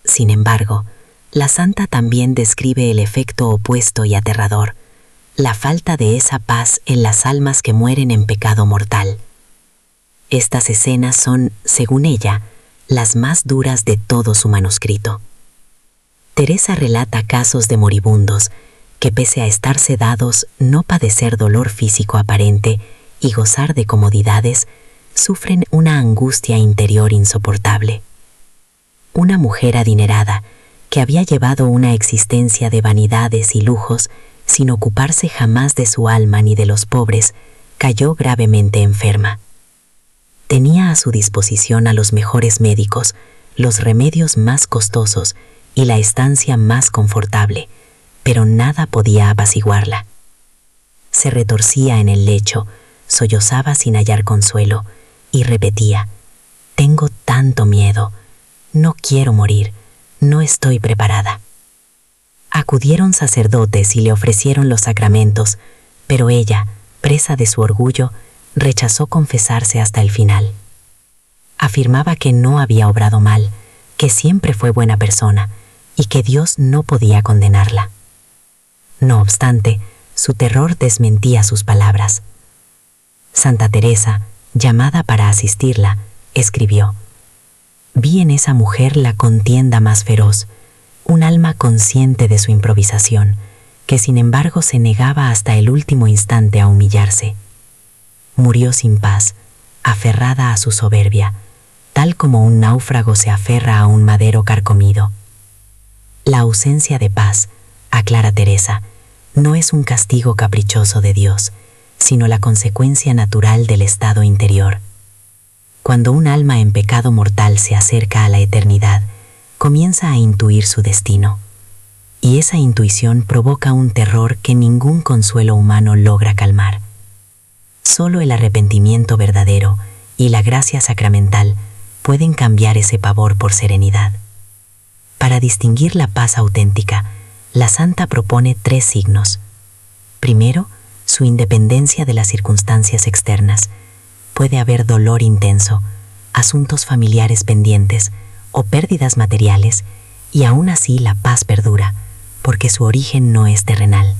Sin embargo, la santa también describe el efecto opuesto y aterrador, la falta de esa paz en las almas que mueren en pecado mortal. Estas escenas son, según ella, las más duras de todo su manuscrito. Teresa relata casos de moribundos que, pese a estar sedados, no padecer dolor físico aparente y gozar de comodidades, sufren una angustia interior insoportable. Una mujer adinerada, que había llevado una existencia de vanidades y lujos, sin ocuparse jamás de su alma ni de los pobres, cayó gravemente enferma. Tenía a su disposición a los mejores médicos, los remedios más costosos y la estancia más confortable, pero nada podía apaciguarla. Se retorcía en el lecho, sollozaba sin hallar consuelo y repetía: «Tengo tanto miedo, no quiero morir, no estoy preparada». Acudieron sacerdotes y le ofrecieron los sacramentos, pero ella, presa de su orgullo, rechazó confesarse hasta el final. Afirmaba que no había obrado mal, que siempre fue buena persona y que Dios no podía condenarla. No obstante, su terror desmentía sus palabras. Santa Teresa, llamada para asistirla, escribió: «Vi en esa mujer la contienda más feroz, un alma consciente de su improvisación, que sin embargo se negaba hasta el último instante a humillarse. Murió sin paz, aferrada a su soberbia, tal como un náufrago se aferra a un madero carcomido». La ausencia de paz, aclara Teresa, no es un castigo caprichoso de Dios, sino la consecuencia natural del estado interior. Cuando un alma en pecado mortal se acerca a la eternidad, comienza a intuir su destino, y esa intuición provoca un terror que ningún consuelo humano logra calmar. Solo el arrepentimiento verdadero y la gracia sacramental pueden cambiar ese pavor por serenidad. Para distinguir la paz auténtica, la santa propone 3 signos. Primero, su independencia de las circunstancias externas. Puede haber dolor intenso, asuntos familiares pendientes o pérdidas materiales, y aún así la paz perdura, porque su origen no es terrenal.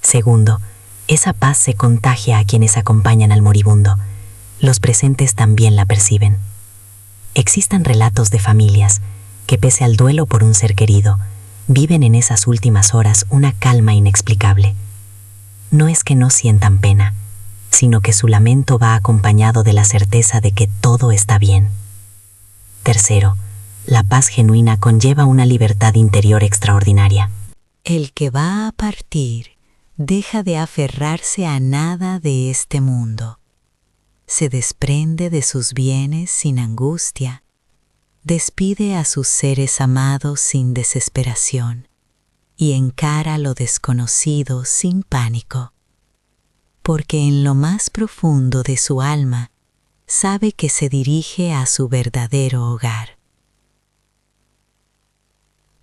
Segundo, esa paz se contagia a quienes acompañan al moribundo. Los presentes también la perciben. Existan relatos de familias que, pese al duelo por un ser querido, viven en esas últimas horas una calma inexplicable. No es que no sientan pena, sino que su lamento va acompañado de la certeza de que todo está bien. Tercero, la paz genuina conlleva una libertad interior extraordinaria. El que va a partir deja de aferrarse a nada de este mundo. Se desprende de sus bienes sin angustia. despide a sus seres amados sin desesperación y encara lo desconocido sin pánico, porque en lo más profundo de su alma sabe que se dirige a su verdadero hogar.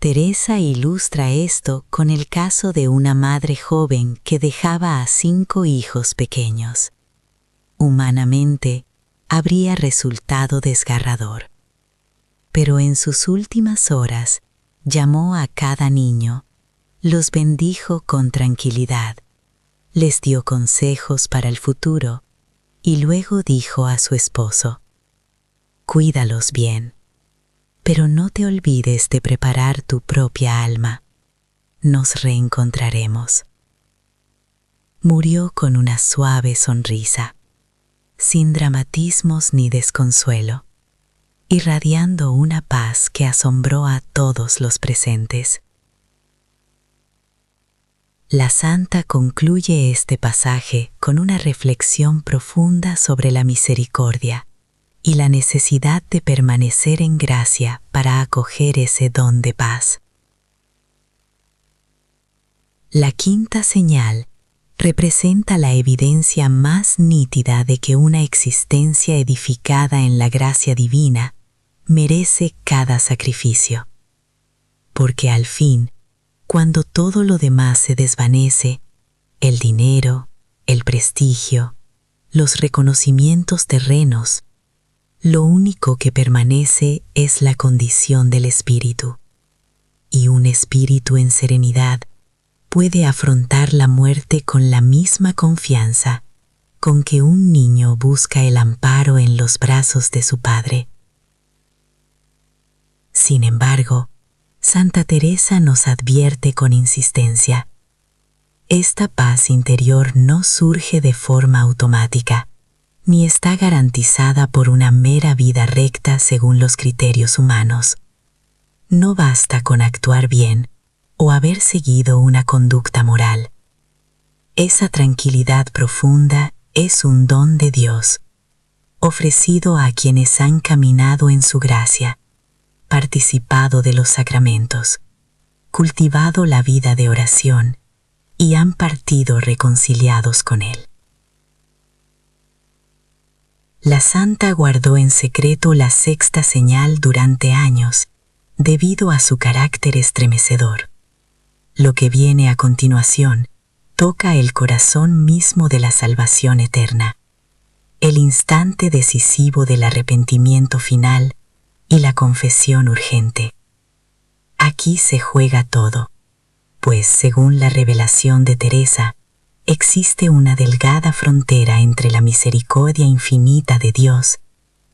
Teresa ilustra esto con el caso de una madre joven que dejaba a 5 hijos pequeños. Humanamente, habría resultado desgarrador. Pero en sus últimas horas, llamó a cada niño, los bendijo con tranquilidad, les dio consejos para el futuro y luego dijo a su esposo: «Cuídalos bien, pero no te olvides de preparar tu propia alma. Nos reencontraremos». Murió con una suave sonrisa, sin dramatismos ni desconsuelo, irradiando una paz que asombró a todos los presentes. La santa concluye este pasaje con una reflexión profunda sobre la misericordia y la necesidad de permanecer en gracia para acoger ese don de paz. La quinta señal representa la evidencia más nítida de que una existencia edificada en la gracia divina merece cada sacrificio. Porque al fin, cuando todo lo demás se desvanece, el dinero, el prestigio, los reconocimientos terrenos, lo único que permanece es la condición del espíritu. Y un espíritu en serenidad puede afrontar la muerte con la misma confianza con que un niño busca el amparo en los brazos de su padre. Sin embargo, Santa Teresa nos advierte con insistencia: esta paz interior no surge de forma automática, ni está garantizada por una mera vida recta según los criterios humanos. No basta con actuar bien o haber seguido una conducta moral. Esa tranquilidad profunda es un don de Dios, ofrecido a quienes han caminado en su gracia, participado de los sacramentos, cultivado la vida de oración y han partido reconciliados con Él. La santa guardó en secreto la sexta señal durante años, debido a su carácter estremecedor. Lo que viene a continuación toca el corazón mismo de la salvación eterna, el instante decisivo del arrepentimiento final y la confesión urgente. Aquí se juega todo, pues según la revelación de Teresa, existe una delgada frontera entre la misericordia infinita de Dios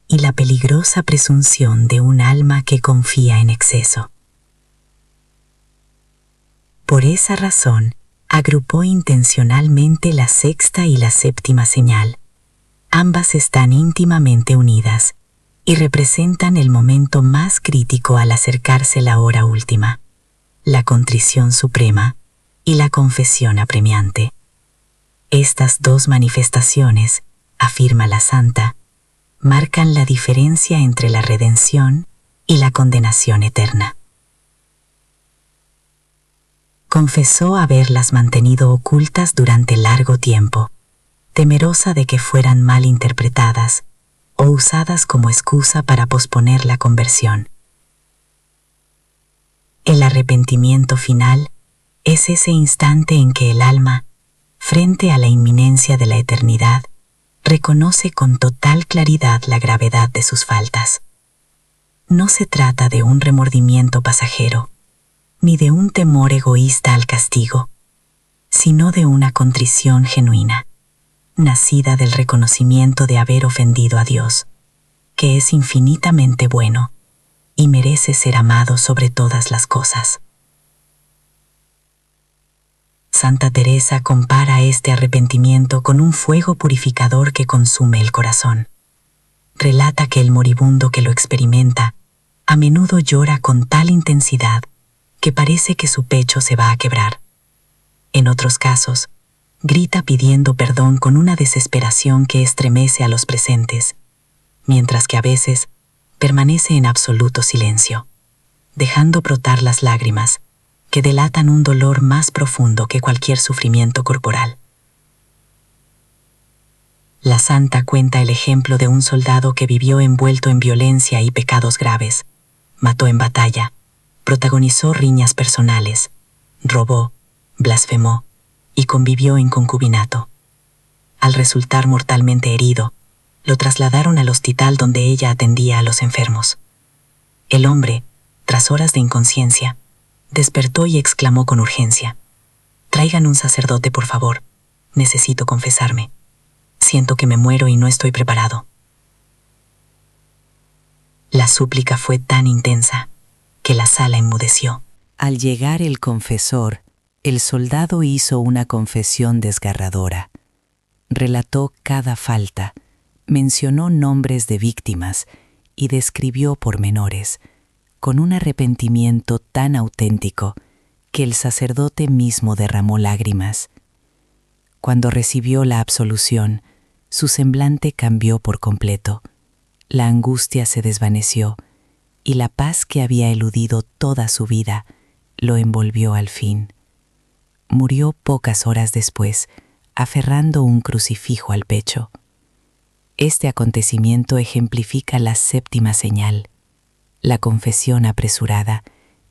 y la peligrosa presunción de un alma que confía en exceso. Por esa razón, agrupó intencionalmente la sexta y la séptima señal. Ambas están íntimamente unidas y representan el momento más crítico al acercarse la hora última, la contrición suprema y la confesión apremiante. Estas dos manifestaciones, afirma la santa, marcan la diferencia entre la redención y la condenación eterna. Confesó haberlas mantenido ocultas durante largo tiempo, temerosa de que fueran mal interpretadas o usadas como excusa para posponer la conversión. El arrepentimiento final es ese instante en que el alma, frente a la inminencia de la eternidad, reconoce con total claridad la gravedad de sus faltas. No se trata de un remordimiento pasajero, ni de un temor egoísta al castigo, sino de una contrición genuina, nacida del reconocimiento de haber ofendido a Dios, que es infinitamente bueno y merece ser amado sobre todas las cosas. Santa Teresa compara este arrepentimiento con un fuego purificador que consume el corazón. Relata que el moribundo que lo experimenta a menudo llora con tal intensidad que parece que su pecho se va a quebrar. En otros casos, grita pidiendo perdón con una desesperación que estremece a los presentes, mientras que a veces permanece en absoluto silencio, dejando brotar las lágrimas que delatan un dolor más profundo que cualquier sufrimiento corporal. La santa cuenta el ejemplo de un soldado que vivió envuelto en violencia y pecados graves, mató en batalla, protagonizó riñas personales, robó, blasfemó y convivió en concubinato. Al resultar mortalmente herido, lo trasladaron al hospital donde ella atendía a los enfermos. El hombre, tras horas de inconsciencia, despertó y exclamó con urgencia: «Traigan un sacerdote, por favor. Necesito confesarme. Siento que me muero y no estoy preparado». La súplica fue tan intensa que la sala enmudeció. Al llegar el confesor, el soldado hizo una confesión desgarradora. Relató cada falta, mencionó nombres de víctimas y describió pormenores, con un arrepentimiento tan auténtico que el sacerdote mismo derramó lágrimas. Cuando recibió la absolución, su semblante cambió por completo. La angustia se desvaneció y la paz que había eludido toda su vida lo envolvió al fin. Murió pocas horas después, aferrando un crucifijo al pecho. Este acontecimiento ejemplifica la séptima señal. La confesión apresurada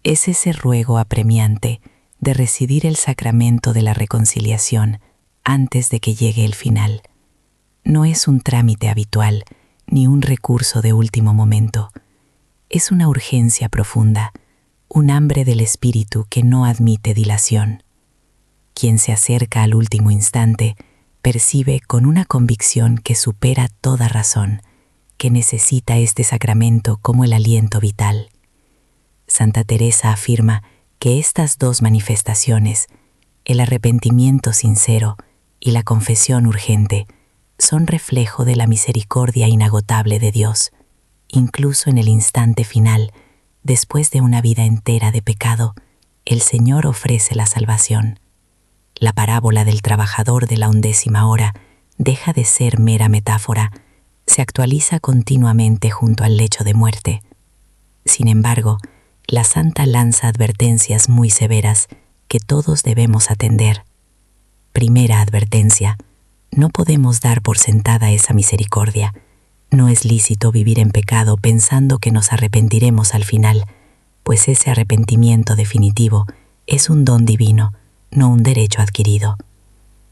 es ese ruego apremiante de recibir el sacramento de la reconciliación antes de que llegue el final. No es un trámite habitual ni un recurso de último momento. Es una urgencia profunda, un hambre del espíritu que no admite dilación. Quien se acerca al último instante percibe con una convicción que supera toda razón que necesita este sacramento como el aliento vital. Santa Teresa afirma que estas dos manifestaciones, el arrepentimiento sincero y la confesión urgente, son reflejo de la misericordia inagotable de Dios, incluso en el instante final, después de una vida entera de pecado, el Señor ofrece la salvación. La parábola del trabajador de la 11ª hora deja de ser mera metáfora, se actualiza continuamente junto al lecho de muerte. Sin embargo, la santa lanza advertencias muy severas que todos debemos atender. Primera advertencia: no podemos dar por sentada esa misericordia. No es lícito vivir en pecado pensando que nos arrepentiremos al final, pues ese arrepentimiento definitivo es un don divino, no un derecho adquirido.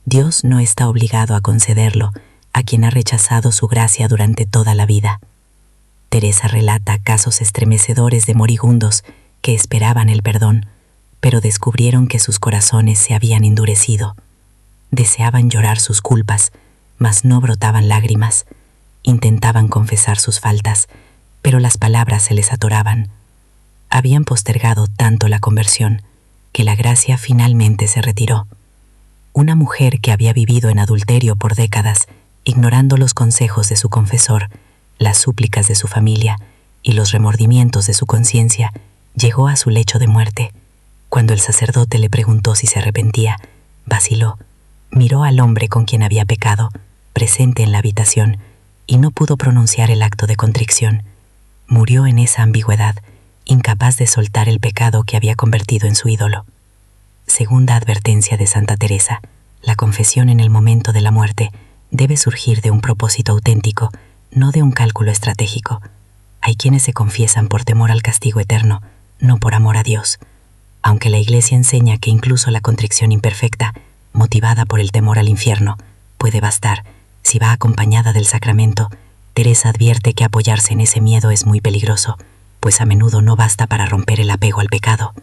Dios no está obligado a concederlo a quien ha rechazado su gracia durante toda la vida. Teresa relata casos estremecedores de moribundos que esperaban el perdón, pero descubrieron que sus corazones se habían endurecido. Deseaban llorar sus culpas, mas no brotaban lágrimas. Intentaban confesar sus faltas, pero las palabras se les atoraban. Habían postergado tanto la conversión que la gracia finalmente se retiró. Una mujer que había vivido en adulterio por décadas, ignorando los consejos de su confesor, las súplicas de su familia y los remordimientos de su conciencia, llegó a su lecho de muerte. Cuando el sacerdote le preguntó si se arrepentía, vaciló, miró al hombre con quien había pecado, presente en la habitación, y no pudo pronunciar el acto de contrición. Murió en esa ambigüedad, incapaz de soltar el pecado que había convertido en su ídolo. Segunda advertencia de Santa Teresa: la confesión en el momento de la muerte debe surgir de un propósito auténtico, no de un cálculo estratégico. Hay quienes se confiesan por temor al castigo eterno, no por amor a Dios. Aunque la Iglesia enseña que incluso la contrición imperfecta, motivada por el temor al infierno, puede bastar, si va acompañada del sacramento, Teresa advierte que apoyarse en ese miedo es muy peligroso, pues a menudo no basta para romper el apego al pecado.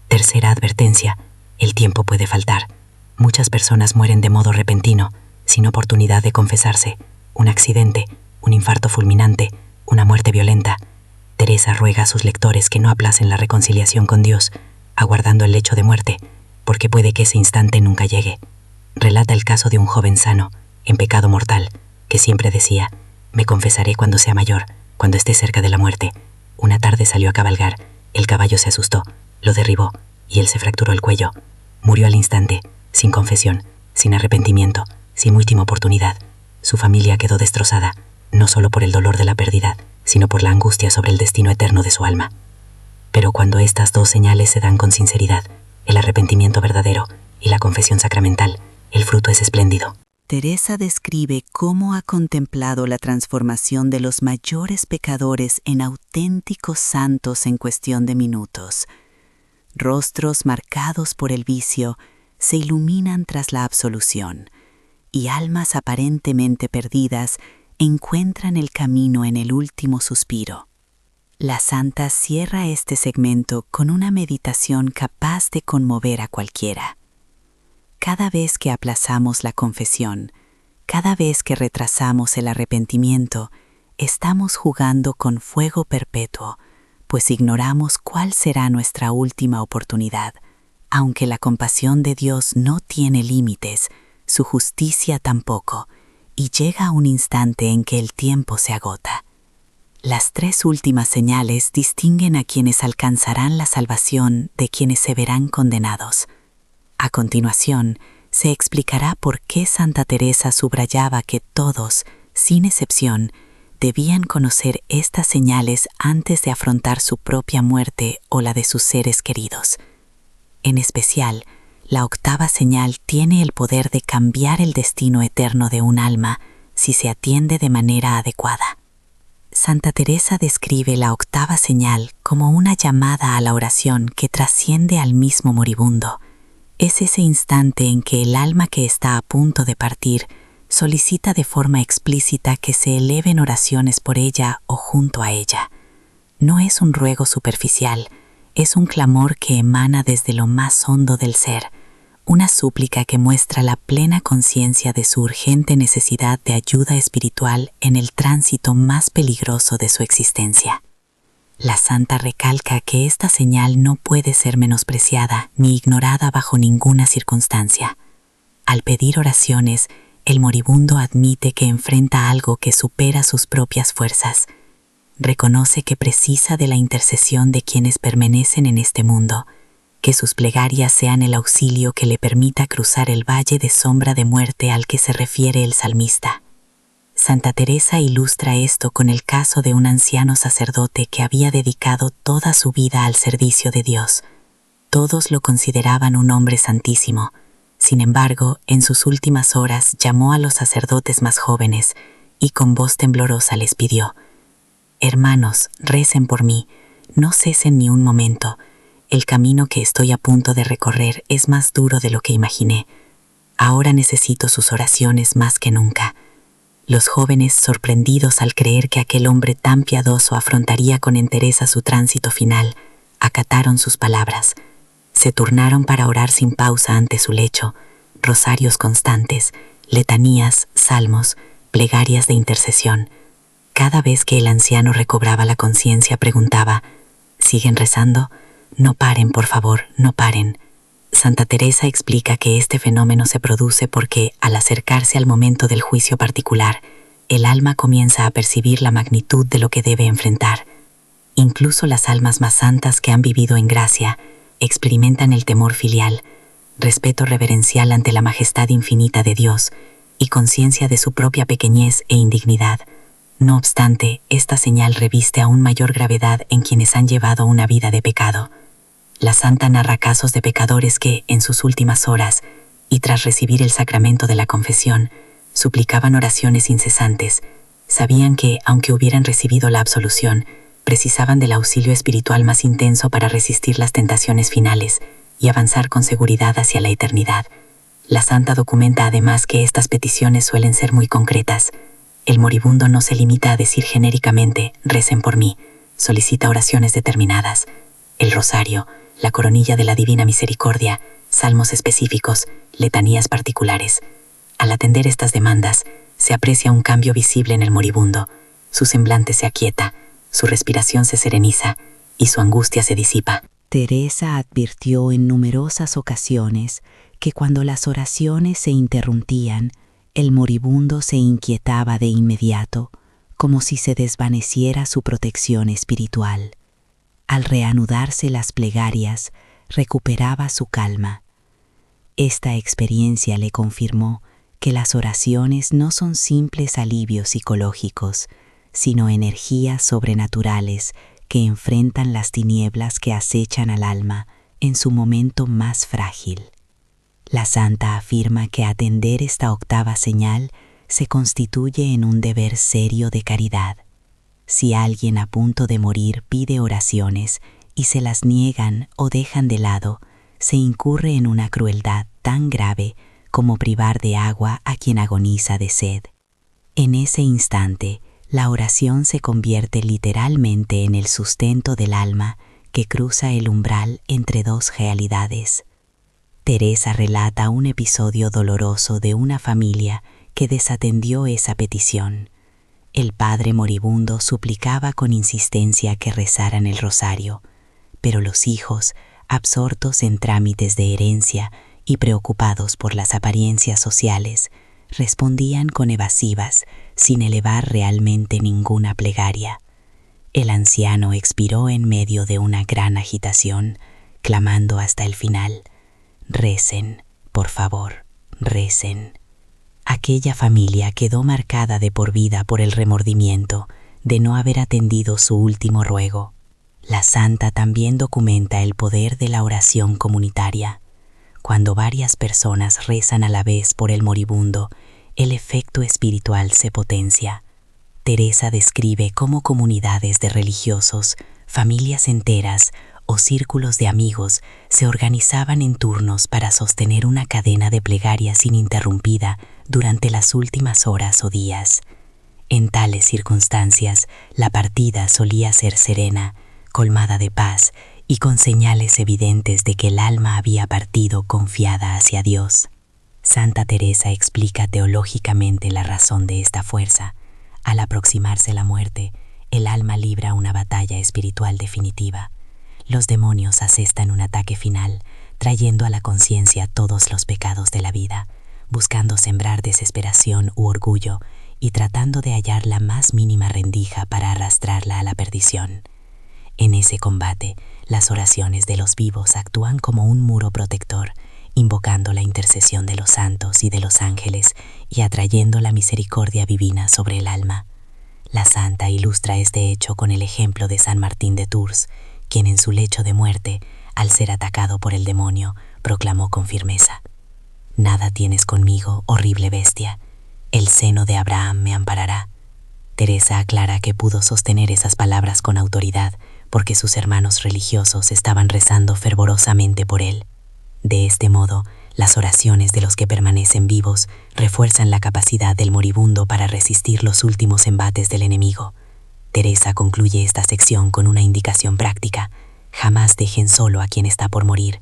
Tercera advertencia: el tiempo puede faltar. Muchas personas mueren de modo repentino, sin oportunidad de confesarse. Un accidente, un infarto fulminante, una muerte violenta. Teresa ruega a sus lectores que no aplacen la reconciliación con Dios, aguardando el lecho de muerte, porque puede que ese instante nunca llegue. Relata el caso de un joven sano, en pecado mortal, que siempre decía: me confesaré cuando sea mayor, cuando esté cerca de la muerte. Una tarde salió a cabalgar, el caballo se asustó, lo derribó, y él se fracturó el cuello. Murió al instante, sin confesión, sin arrepentimiento, sin última oportunidad. Su familia quedó destrozada, no solo por el dolor de la pérdida, sino por la angustia sobre el destino eterno de su alma. Pero cuando estas dos señales se dan con sinceridad, el arrepentimiento verdadero y la confesión sacramental, el fruto es espléndido. Teresa describe cómo ha contemplado la transformación de los mayores pecadores en auténticos santos en cuestión de minutos. Rostros marcados por el vicio se iluminan tras la absolución, y almas aparentemente perdidas encuentran el camino en el último suspiro. La santa cierra este segmento con una meditación capaz de conmover a cualquiera. Cada vez que aplazamos la confesión, cada vez que retrasamos el arrepentimiento, estamos jugando con fuego perpetuo, pues ignoramos cuál será nuestra última oportunidad. Aunque la compasión de Dios no tiene límites, su justicia tampoco, y llega un instante en que el tiempo se agota. Las tres últimas señales distinguen a quienes alcanzarán la salvación de quienes se verán condenados. A continuación, se explicará por qué Santa Teresa subrayaba que todos, sin excepción, debían conocer estas señales antes de afrontar su propia muerte o la de sus seres queridos. En especial, la octava señal tiene el poder de cambiar el destino eterno de un alma si se atiende de manera adecuada. Santa Teresa describe la octava señal como una llamada a la oración que trasciende al mismo moribundo. Es ese instante en que el alma que está a punto de partir solicita de forma explícita que se eleven oraciones por ella o junto a ella. No es un ruego superficial, es un clamor que emana desde lo más hondo del ser, una súplica que muestra la plena conciencia de su urgente necesidad de ayuda espiritual en el tránsito más peligroso de su existencia. La santa recalca que esta señal no puede ser menospreciada ni ignorada bajo ninguna circunstancia. Al pedir oraciones, el moribundo admite que enfrenta algo que supera sus propias fuerzas. Reconoce que precisa de la intercesión de quienes permanecen en este mundo, que sus plegarias sean el auxilio que le permita cruzar el valle de sombra de muerte al que se refiere el salmista. Santa Teresa ilustra esto con el caso de un anciano sacerdote que había dedicado toda su vida al servicio de Dios. Todos lo consideraban un hombre santísimo. Sin embargo, en sus últimas horas llamó a los sacerdotes más jóvenes y con voz temblorosa les pidió: «Hermanos, recen por mí, no cesen ni un momento. El camino que estoy a punto de recorrer es más duro de lo que imaginé. Ahora necesito sus oraciones más que nunca». Los jóvenes, sorprendidos al creer que aquel hombre tan piadoso afrontaría con entereza su tránsito final, acataron sus palabras. Se turnaron para orar sin pausa ante su lecho, rosarios constantes, letanías, salmos, plegarias de intercesión. Cada vez que el anciano recobraba la conciencia preguntaba: «¿Siguen rezando? No paren, por favor, no paren». Santa Teresa explica que este fenómeno se produce porque, al acercarse al momento del juicio particular, el alma comienza a percibir la magnitud de lo que debe enfrentar. Incluso las almas más santas que han vivido en gracia experimentan el temor filial, respeto reverencial ante la majestad infinita de Dios y conciencia de su propia pequeñez e indignidad. No obstante, esta señal reviste aún mayor gravedad en quienes han llevado una vida de pecado. La santa narra casos de pecadores que, en sus últimas horas, y tras recibir el sacramento de la confesión, suplicaban oraciones incesantes. Sabían que, aunque hubieran recibido la absolución, precisaban del auxilio espiritual más intenso para resistir las tentaciones finales y avanzar con seguridad hacia la eternidad. La santa documenta además que estas peticiones suelen ser muy concretas. El moribundo no se limita a decir genéricamente: «Recen por mí», solicita oraciones determinadas. El rosario, la coronilla de la Divina Misericordia, salmos específicos, letanías particulares. Al atender estas demandas, se aprecia un cambio visible en el moribundo. Su semblante se aquieta, su respiración se sereniza y su angustia se disipa. Teresa advirtió en numerosas ocasiones que cuando las oraciones se interrumpían, el moribundo se inquietaba de inmediato, como si se desvaneciera su protección espiritual. Al reanudarse las plegarias, recuperaba su calma. Esta experiencia le confirmó que las oraciones no son simples alivios psicológicos, sino energías sobrenaturales que enfrentan las tinieblas que acechan al alma en su momento más frágil. La santa afirma que atender esta octava señal se constituye en un deber serio de caridad. Si alguien a punto de morir pide oraciones y se las niegan o dejan de lado, se incurre en una crueldad tan grave como privar de agua a quien agoniza de sed. En ese instante, la oración se convierte literalmente en el sustento del alma que cruza el umbral entre dos realidades. Teresa relata un episodio doloroso de una familia que desatendió esa petición. El padre moribundo suplicaba con insistencia que rezaran el rosario, pero los hijos, absortos en trámites de herencia y preocupados por las apariencias sociales, respondían con evasivas, sin elevar realmente ninguna plegaria. El anciano expiró en medio de una gran agitación, clamando hasta el final: «Recen, por favor, recen». Aquella familia quedó marcada de por vida por el remordimiento de no haber atendido su último ruego. La santa también documenta el poder de la oración comunitaria. Cuando varias personas rezan a la vez por el moribundo, el efecto espiritual se potencia. Teresa describe cómo comunidades de religiosos, familias enteras o círculos de amigos se organizaban en turnos para sostener una cadena de plegarias ininterrumpida durante las últimas horas o días. En tales circunstancias, la partida solía ser serena, colmada de paz y con señales evidentes de que el alma había partido confiada hacia Dios. Santa Teresa explica teológicamente la razón de esta fuerza. Al aproximarse la muerte, el alma libra una batalla espiritual definitiva. Los demonios asestan un ataque final, trayendo a la conciencia todos los pecados de la vida, buscando sembrar desesperación u orgullo y tratando de hallar la más mínima rendija para arrastrarla a la perdición. En ese combate, las oraciones de los vivos actúan como un muro protector, invocando la intercesión de los santos y de los ángeles y atrayendo la misericordia divina sobre el alma. La santa ilustra este hecho con el ejemplo de San Martín de Tours, quien en su lecho de muerte, al ser atacado por el demonio, proclamó con firmeza: «Nada tienes conmigo, horrible bestia. El seno de Abraham me amparará». Teresa aclara que pudo sostener esas palabras con autoridad porque sus hermanos religiosos estaban rezando fervorosamente por él. De este modo, las oraciones de los que permanecen vivos refuerzan la capacidad del moribundo para resistir los últimos embates del enemigo. Teresa concluye esta sección con una indicación práctica: jamás dejen solo a quien está por morir.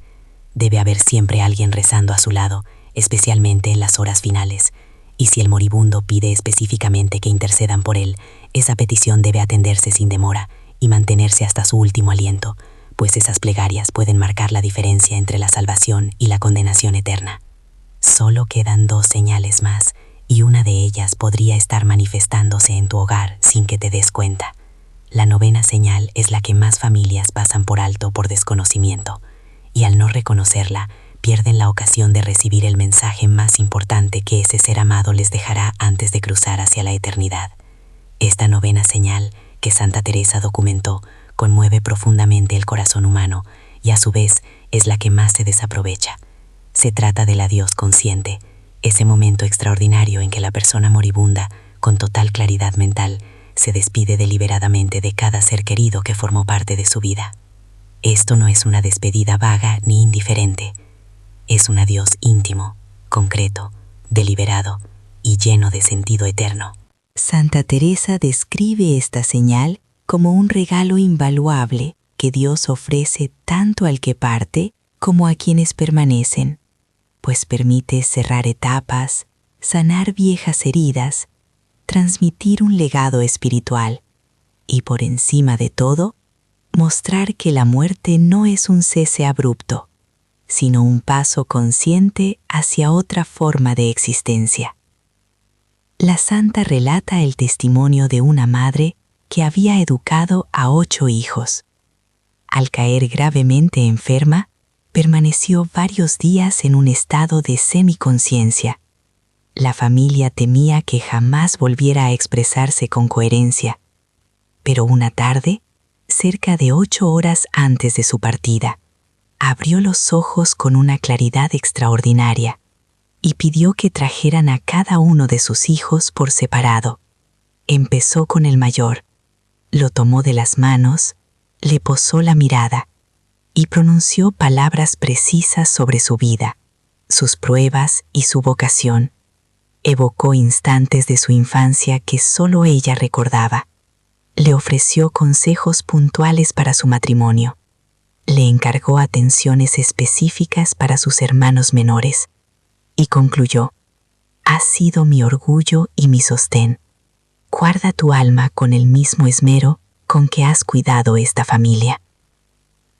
Debe haber siempre alguien rezando a su lado, especialmente en las horas finales, y si el moribundo pide específicamente que intercedan por él, esa petición debe atenderse sin demora y mantenerse hasta su último aliento, pues esas plegarias pueden marcar la diferencia entre la salvación y la condenación eterna. Solo quedan 2 señales más, y una de ellas podría estar manifestándose en tu hogar sin que te des cuenta. La 9ª señal es la que más familias pasan por alto por desconocimiento, y al no reconocerla, pierden la ocasión de recibir el mensaje más importante que ese ser amado les dejará antes de cruzar hacia la eternidad. Esta 9ª señal, que Santa Teresa documentó, conmueve profundamente el corazón humano y a su vez es la que más se desaprovecha. Se trata del adiós consciente, ese momento extraordinario en que la persona moribunda, con total claridad mental, se despide deliberadamente de cada ser querido que formó parte de su vida. Esto no es una despedida vaga ni indiferente, es un adiós íntimo, concreto, deliberado y lleno de sentido eterno. Santa Teresa describe esta señal como un regalo invaluable que Dios ofrece tanto al que parte como a quienes permanecen, pues permite cerrar etapas, sanar viejas heridas, transmitir un legado espiritual y, por encima de todo, mostrar que la muerte no es un cese abrupto, sino un paso consciente hacia otra forma de existencia. La santa relata el testimonio de una madre que había educado a 8 hijos. Al caer gravemente enferma, permaneció varios días en un estado de semiconciencia. La familia temía que jamás volviera a expresarse con coherencia, pero una tarde, cerca de 8 horas antes de su partida, abrió los ojos con una claridad extraordinaria y pidió que trajeran a cada uno de sus hijos por separado. Empezó con el mayor, lo tomó de las manos, le posó la mirada y pronunció palabras precisas sobre su vida, sus pruebas y su vocación. Evocó instantes de su infancia que solo ella recordaba. Le ofreció consejos puntuales para su matrimonio. Le encargó atenciones específicas para sus hermanos menores. Y concluyó: «Has sido mi orgullo y mi sostén. Guarda tu alma con el mismo esmero con que has cuidado esta familia».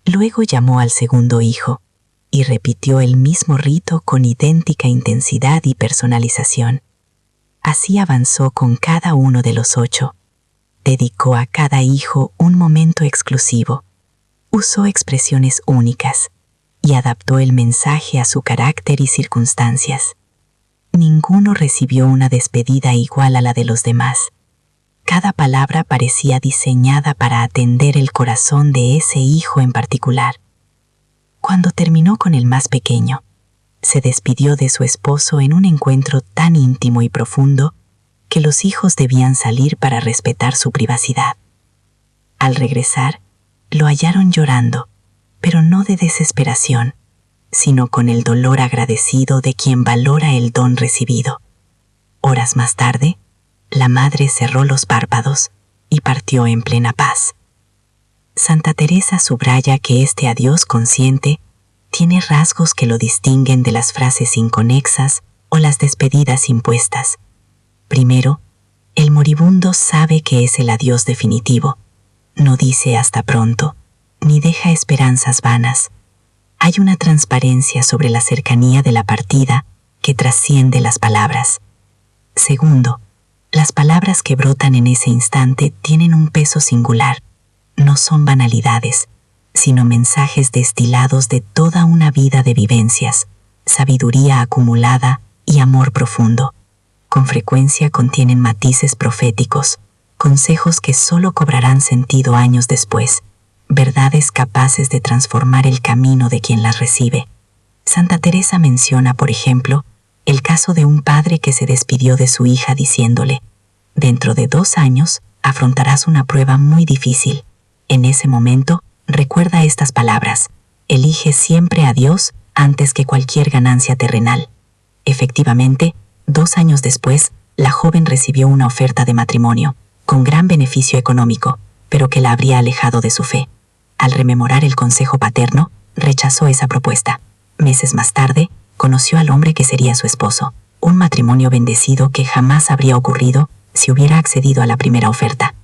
Luego llamó al segundo hijo y repitió el mismo rito con idéntica intensidad y personalización. Así avanzó con cada uno de los 8. Dedicó a cada hijo un momento exclusivo. Usó expresiones únicas y adaptó el mensaje a su carácter y circunstancias. Ninguno recibió una despedida igual a la de los demás. Cada palabra parecía diseñada para atender el corazón de ese hijo en particular. Cuando terminó con el más pequeño, se despidió de su esposo en un encuentro tan íntimo y profundo que los hijos debían salir para respetar su privacidad. Al regresar, lo hallaron llorando, pero no de desesperación, sino con el dolor agradecido de quien valora el don recibido. Horas más tarde, la madre cerró los párpados y partió en plena paz. Santa Teresa subraya que este adiós consciente tiene rasgos que lo distinguen de las frases inconexas o las despedidas impuestas. Primero, el moribundo sabe que es el adiós definitivo. No dice hasta pronto, ni deja esperanzas vanas. Hay una transparencia sobre la cercanía de la partida que trasciende las palabras. Segundo, las palabras que brotan en ese instante tienen un peso singular. No son banalidades, sino mensajes destilados de toda una vida de vivencias, sabiduría acumulada y amor profundo. Con frecuencia contienen matices proféticos, consejos que solo cobrarán sentido años después, verdades capaces de transformar el camino de quien las recibe. Santa Teresa menciona, por ejemplo, el caso de un padre que se despidió de su hija diciéndole: «Dentro de 2 años afrontarás una prueba muy difícil. En ese momento, recuerda estas palabras: elige siempre a Dios antes que cualquier ganancia terrenal». Efectivamente, 2 años después, la joven recibió una oferta de matrimonio, con gran beneficio económico, pero que la habría alejado de su fe. Al rememorar el consejo paterno, rechazó esa propuesta. Meses más tarde, conoció al hombre que sería su esposo, un matrimonio bendecido que jamás habría ocurrido si hubiera accedido a la primera oferta.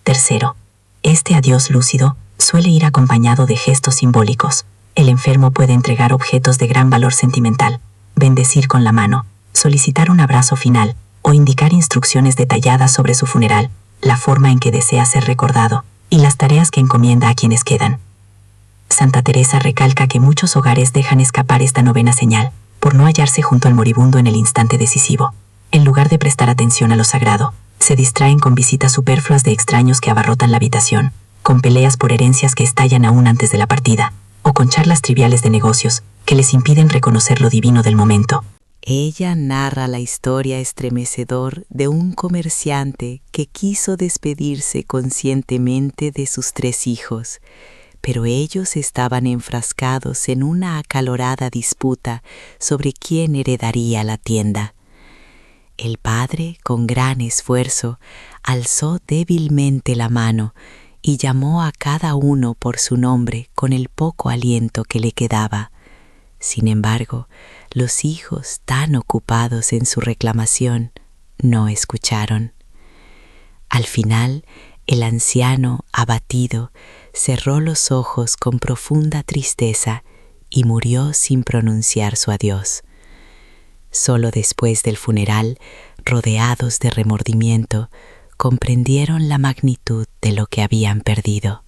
Tercero, este adiós lúcido suele ir acompañado de gestos simbólicos. El enfermo puede entregar objetos de gran valor sentimental, bendecir con la mano, solicitar un abrazo final o indicar instrucciones detalladas sobre su funeral, la forma en que desea ser recordado y las tareas que encomienda a quienes quedan. Santa Teresa recalca que muchos hogares dejan escapar esta novena señal por no hallarse junto al moribundo en el instante decisivo. En lugar de prestar atención a lo sagrado, se distraen con visitas superfluas de extraños que abarrotan la habitación, con peleas por herencias que estallan aún antes de la partida, o con charlas triviales de negocios que les impiden reconocer lo divino del momento. Ella narra la historia estremecedor de un comerciante que quiso despedirse conscientemente de sus 3 hijos, pero ellos estaban enfrascados en una acalorada disputa sobre quién heredaría la tienda. El padre, con gran esfuerzo, alzó débilmente la mano y llamó a cada uno por su nombre con el poco aliento que le quedaba. Sin embargo, los hijos, tan ocupados en su reclamación, no escucharon. Al final, el anciano, abatido, cerró los ojos con profunda tristeza y murió sin pronunciar su adiós. Solo después del funeral, rodeados de remordimiento, comprendieron la magnitud de lo que habían perdido.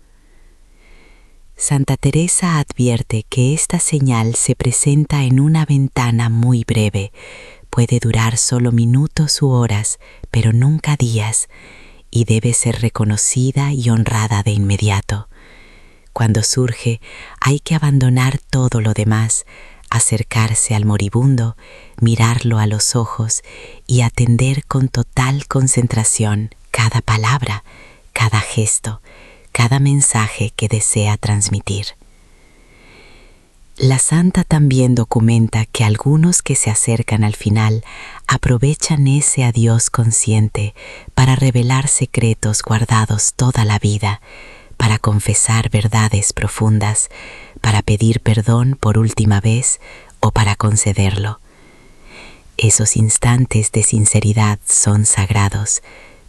Santa Teresa advierte que esta señal se presenta en una ventana muy breve. Puede durar solo minutos u horas, pero nunca días, y debe ser reconocida y honrada de inmediato. Cuando surge, hay que abandonar todo lo demás, acercarse al moribundo, mirarlo a los ojos y atender con total concentración cada palabra, cada gesto, cada mensaje que desea transmitir. La santa también documenta que algunos que se acercan al final aprovechan ese adiós consciente para revelar secretos guardados toda la vida, para confesar verdades profundas, para pedir perdón por última vez o para concederlo. Esos instantes de sinceridad son sagrados,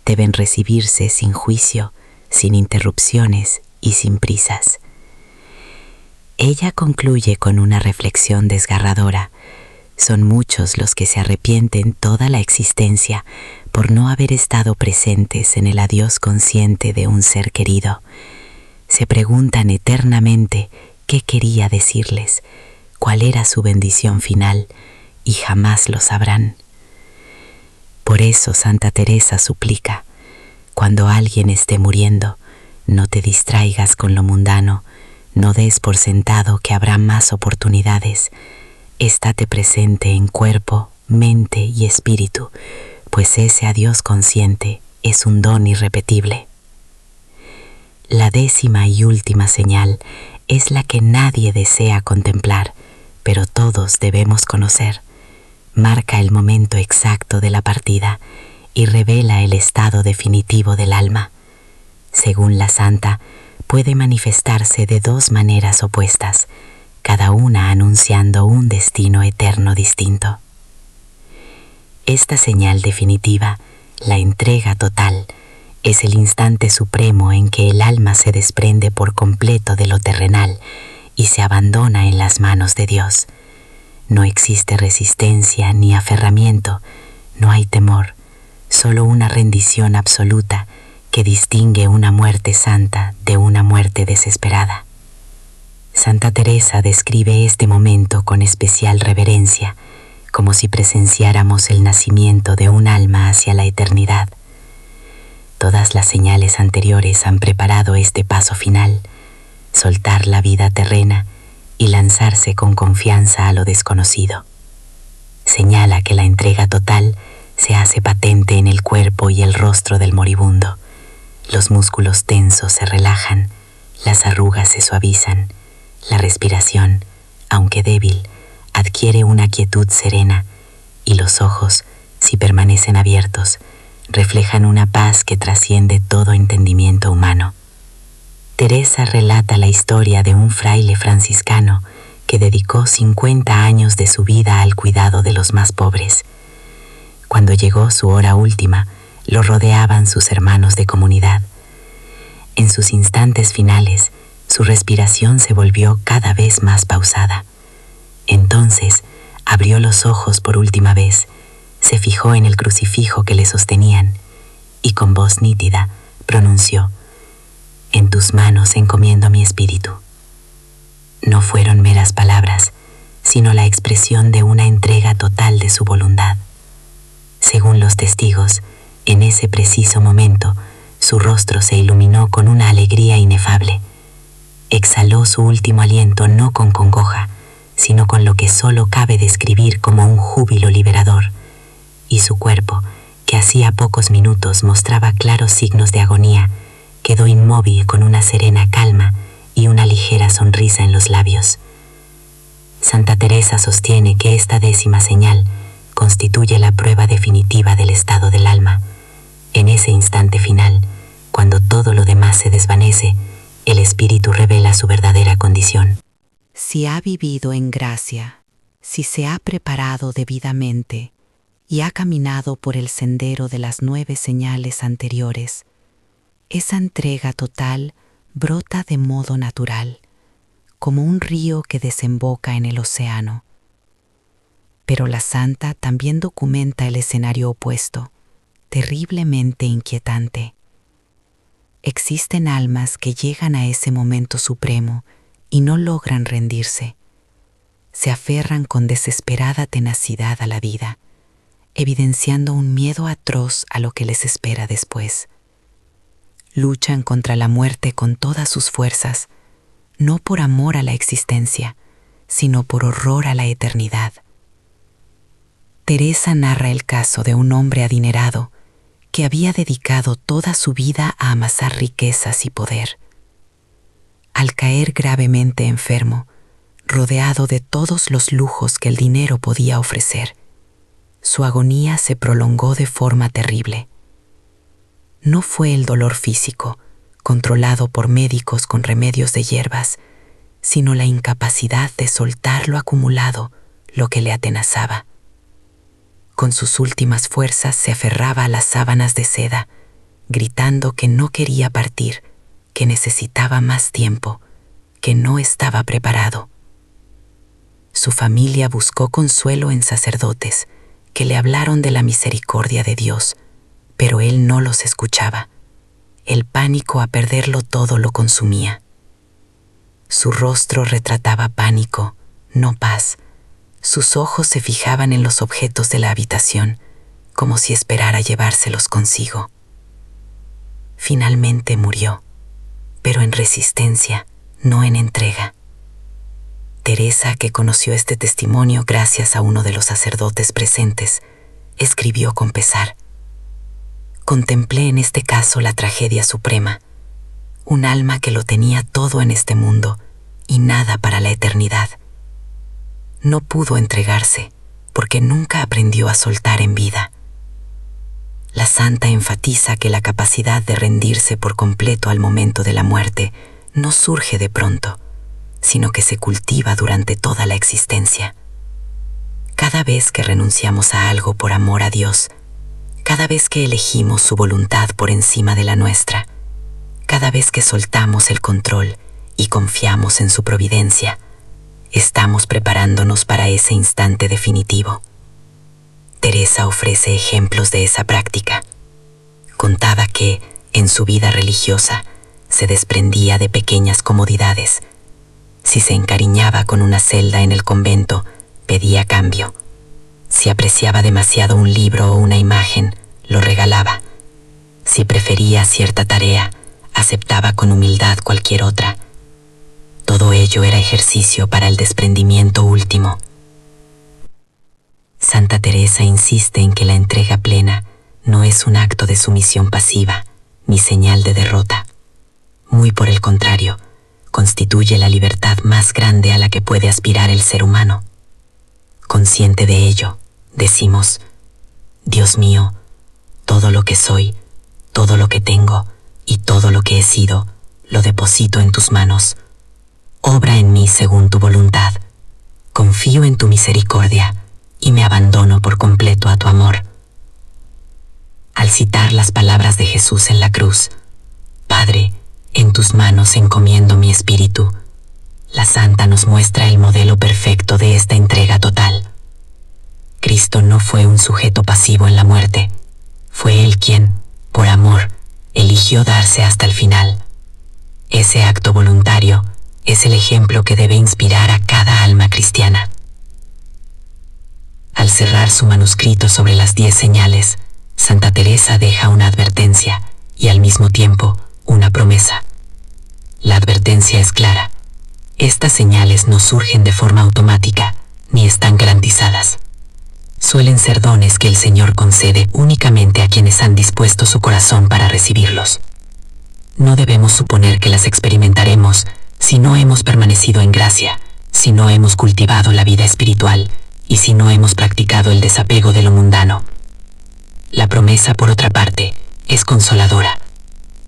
deben recibirse sin juicio, sin interrupciones y sin prisas. Ella concluye con una reflexión desgarradora. Son muchos los que se arrepienten toda la existencia por no haber estado presentes en el adiós consciente de un ser querido. Se preguntan eternamente qué quería decirles, cuál era su bendición final, y jamás lo sabrán. Por eso Santa Teresa suplica: cuando alguien esté muriendo, no te distraigas con lo mundano, no des por sentado que habrá más oportunidades. Estate presente en cuerpo, mente y espíritu, pues ese adiós consciente es un don irrepetible. La 10ª y última señal es la que nadie desea contemplar, pero todos debemos conocer. Marca el momento exacto de la partida y revela el estado definitivo del alma. Según la santa, puede manifestarse de 2 maneras opuestas, cada una anunciando un destino eterno distinto. Esta señal definitiva, la entrega total, es el instante supremo en que el alma se desprende por completo de lo terrenal y se abandona en las manos de Dios. No existe resistencia ni aferramiento, no hay temor, solo una rendición absoluta que distingue una muerte santa de una muerte desesperada. Santa Teresa describe este momento con especial reverencia, como si presenciáramos el nacimiento de un alma hacia la eternidad. Todas las señales anteriores han preparado este paso final, soltar la vida terrena y lanzarse con confianza a lo desconocido. Señala que la entrega total se hace patente en el cuerpo y el rostro del moribundo. Los músculos tensos se relajan, las arrugas se suavizan, la respiración, aunque débil, adquiere una quietud serena y los ojos, si permanecen abiertos, reflejan una paz que trasciende todo entendimiento humano. Teresa relata la historia de un fraile franciscano que dedicó 50 años de su vida al cuidado de los más pobres. Cuando llegó su hora última, lo rodeaban sus hermanos de comunidad. En sus instantes finales, su respiración se volvió cada vez más pausada. Entonces, abrió los ojos por última vez, se fijó en el crucifijo que le sostenían y con voz nítida pronunció: «En tus manos encomiendo mi espíritu». No fueron meras palabras, sino la expresión de una entrega total de su voluntad. Según los testigos, en ese preciso momento, su rostro se iluminó con una alegría inefable. Exhaló su último aliento no con congoja, sino con lo que solo cabe describir como un júbilo liberador, y su cuerpo, que hacía pocos minutos mostraba claros signos de agonía, quedó inmóvil con una serena calma y una ligera sonrisa en los labios. Santa Teresa sostiene que esta 10ª señal constituye la prueba definitiva del estado del alma. En ese instante final, cuando todo lo demás se desvanece, el espíritu revela su verdadera condición. Si ha vivido en gracia, si se ha preparado debidamente y ha caminado por el sendero de las 9 señales anteriores, esa entrega total brota de modo natural, como un río que desemboca en el océano. Pero la santa también documenta el escenario opuesto, terriblemente inquietante. Existen almas que llegan a ese momento supremo y no logran rendirse. Se aferran con desesperada tenacidad a la vida, evidenciando un miedo atroz a lo que les espera después. Luchan contra la muerte con todas sus fuerzas, no por amor a la existencia, sino por horror a la eternidad. Teresa narra el caso de un hombre adinerado que había dedicado toda su vida a amasar riquezas y poder. Al caer gravemente enfermo, rodeado de todos los lujos que el dinero podía ofrecer, su agonía se prolongó de forma terrible. No fue el dolor físico, controlado por médicos con remedios de hierbas, sino la incapacidad de soltar lo acumulado, lo que le atenazaba. Con sus últimas fuerzas se aferraba a las sábanas de seda, gritando que no quería partir, que necesitaba más tiempo, que no estaba preparado. Su familia buscó consuelo en sacerdotes, que le hablaron de la misericordia de Dios, pero él no los escuchaba. El pánico a perderlo todo lo consumía. Su rostro retrataba pánico, no paz. Sus ojos se fijaban en los objetos de la habitación, como si esperara llevárselos consigo. Finalmente murió, pero en resistencia, no en entrega. Teresa, que conoció este testimonio gracias a uno de los sacerdotes presentes, escribió con pesar: contemplé en este caso la tragedia suprema, un alma que lo tenía todo en este mundo y nada para la eternidad. No pudo entregarse porque nunca aprendió a soltar en vida. La santa enfatiza que la capacidad de rendirse por completo al momento de la muerte no surge de pronto, sino que se cultiva durante toda la existencia. Cada vez que renunciamos a algo por amor a Dios, cada vez que elegimos su voluntad por encima de la nuestra, cada vez que soltamos el control y confiamos en su providencia, estamos preparándonos para ese instante definitivo. Teresa ofrece ejemplos de esa práctica. Contaba que, en su vida religiosa, se desprendía de pequeñas comodidades. Si se encariñaba con una celda en el convento, pedía cambio. Si apreciaba demasiado un libro o una imagen, lo regalaba. Si prefería cierta tarea, aceptaba con humildad cualquier otra. Todo ello era ejercicio para el desprendimiento último. Santa Teresa insiste en que la entrega plena no es un acto de sumisión pasiva, ni señal de derrota. Muy por el contrario, constituye la libertad más grande a la que puede aspirar el ser humano. Consciente de ello, decimos: Dios mío, todo lo que soy, todo lo que tengo y todo lo que he sido, lo deposito en tus manos. Obra en mí según tu voluntad. Confío en tu misericordia y me abandono por completo a tu amor. Al citar las palabras de Jesús en la cruz: Padre, en tus manos encomiendo mi espíritu, la santa nos muestra el modelo perfecto de esta entrega total. Cristo no fue un sujeto pasivo en la muerte, fue Él quien, por amor, eligió darse hasta el final. Ese acto voluntario es el ejemplo que debe inspirar a cada alma cristiana. Al cerrar su manuscrito sobre las 10 señales, Santa Teresa deja una advertencia y al mismo tiempo una promesa. La advertencia es clara: estas señales no surgen de forma automática ni están garantizadas. Suelen ser dones que el Señor concede únicamente a quienes han dispuesto su corazón para recibirlos. No debemos suponer que las experimentaremos si no hemos permanecido en gracia, si no hemos cultivado la vida espiritual y si no hemos practicado el desapego de lo mundano. La promesa, por otra parte, es consoladora.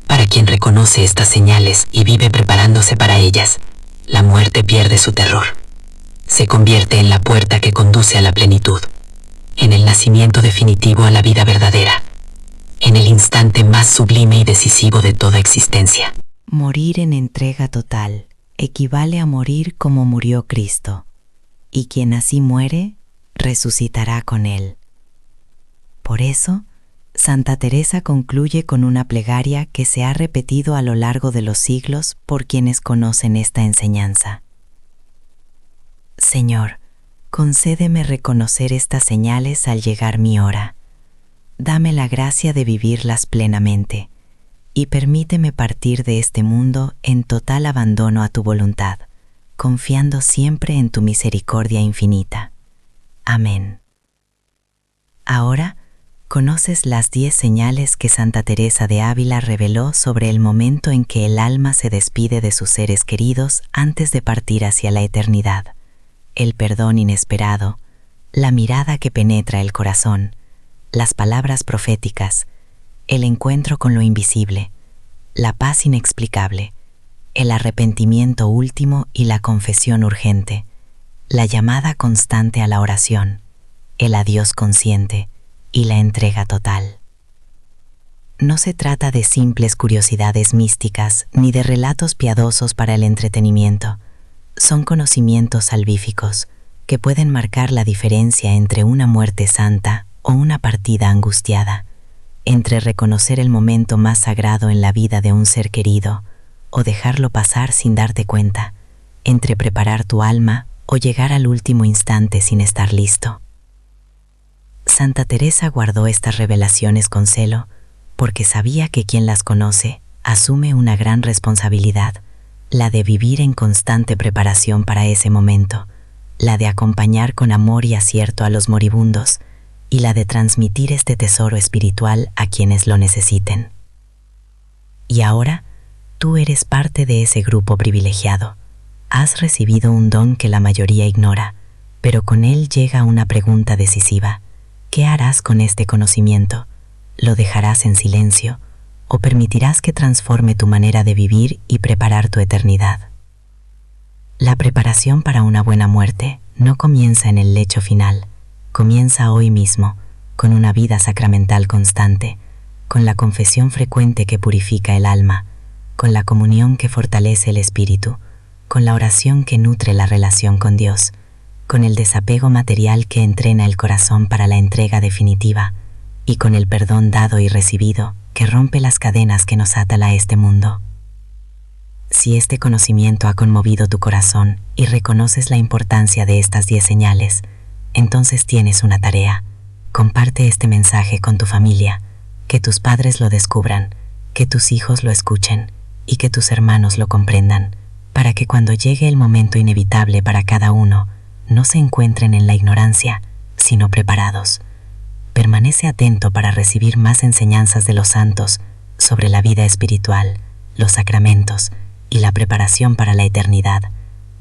Para quien reconoce estas señales y vive preparándose para ellas, la muerte pierde su terror. Se convierte en la puerta que conduce a la plenitud, en el nacimiento definitivo a la vida verdadera, en el instante más sublime y decisivo de toda existencia. Morir en entrega total equivale a morir como murió Cristo, y quien así muere, resucitará con Él. Por eso, Santa Teresa concluye con una plegaria que se ha repetido a lo largo de los siglos por quienes conocen esta enseñanza. Señor, concédeme reconocer estas señales al llegar mi hora. Dame la gracia de vivirlas plenamente y permíteme partir de este mundo en total abandono a tu voluntad, confiando siempre en tu misericordia infinita. Amén. Ahora, conoces las 10 señales que Santa Teresa de Ávila reveló sobre el momento en que el alma se despide de sus seres queridos antes de partir hacia la eternidad: el perdón inesperado, la mirada que penetra el corazón, las palabras proféticas, el encuentro con lo invisible, la paz inexplicable, el arrepentimiento último y la confesión urgente, la llamada constante a la oración, el adiós consciente y la entrega total. No se trata de simples curiosidades místicas ni de relatos piadosos para el entretenimiento. Son conocimientos salvíficos que pueden marcar la diferencia entre una muerte santa o una partida angustiada, entre reconocer el momento más sagrado en la vida de un ser querido o dejarlo pasar sin darte cuenta, entre preparar tu alma o llegar al último instante sin estar listo. Santa Teresa guardó estas revelaciones con celo porque sabía que quien las conoce asume una gran responsabilidad, la de vivir en constante preparación para ese momento, la de acompañar con amor y acierto a los moribundos y la de transmitir este tesoro espiritual a quienes lo necesiten. Y ahora, tú eres parte de ese grupo privilegiado. Has recibido un don que la mayoría ignora, pero con él llega una pregunta decisiva. ¿Qué harás con este conocimiento? ¿Lo dejarás en silencio o permitirás que transforme tu manera de vivir y preparar tu eternidad? La preparación para una buena muerte no comienza en el lecho final, comienza hoy mismo, con una vida sacramental constante, con la confesión frecuente que purifica el alma, con la comunión que fortalece el espíritu, con la oración que nutre la relación con Dios, con el desapego material que entrena el corazón para la entrega definitiva, y con el perdón dado y recibido que rompe las cadenas que nos atan a este mundo. Si este conocimiento ha conmovido tu corazón y reconoces la importancia de estas 10 señales, entonces tienes una tarea. Comparte este mensaje con tu familia, que tus padres lo descubran, que tus hijos lo escuchen y que tus hermanos lo comprendan, para que cuando llegue el momento inevitable para cada uno, no se encuentren en la ignorancia, sino preparados. Permanece atento para recibir más enseñanzas de los santos sobre la vida espiritual, los sacramentos y la preparación para la eternidad.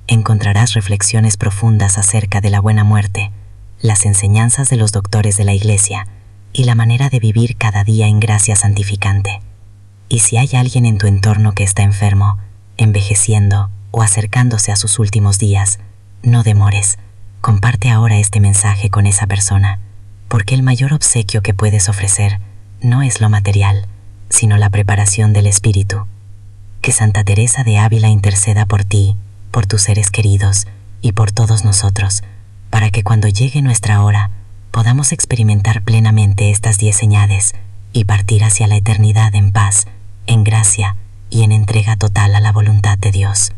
Encontrarás reflexiones profundas acerca de la buena muerte, las enseñanzas de los doctores de la Iglesia y la manera de vivir cada día en gracia santificante. Y si hay alguien en tu entorno que está enfermo, envejeciendo o acercándose a sus últimos días, no demores, comparte ahora este mensaje con esa persona, porque el mayor obsequio que puedes ofrecer no es lo material, sino la preparación del espíritu. Que Santa Teresa de Ávila interceda por ti, por tus seres queridos y por todos nosotros, para que cuando llegue nuestra hora podamos experimentar plenamente estas 10 señales y partir hacia la eternidad en paz, en gracia y en entrega total a la voluntad de Dios.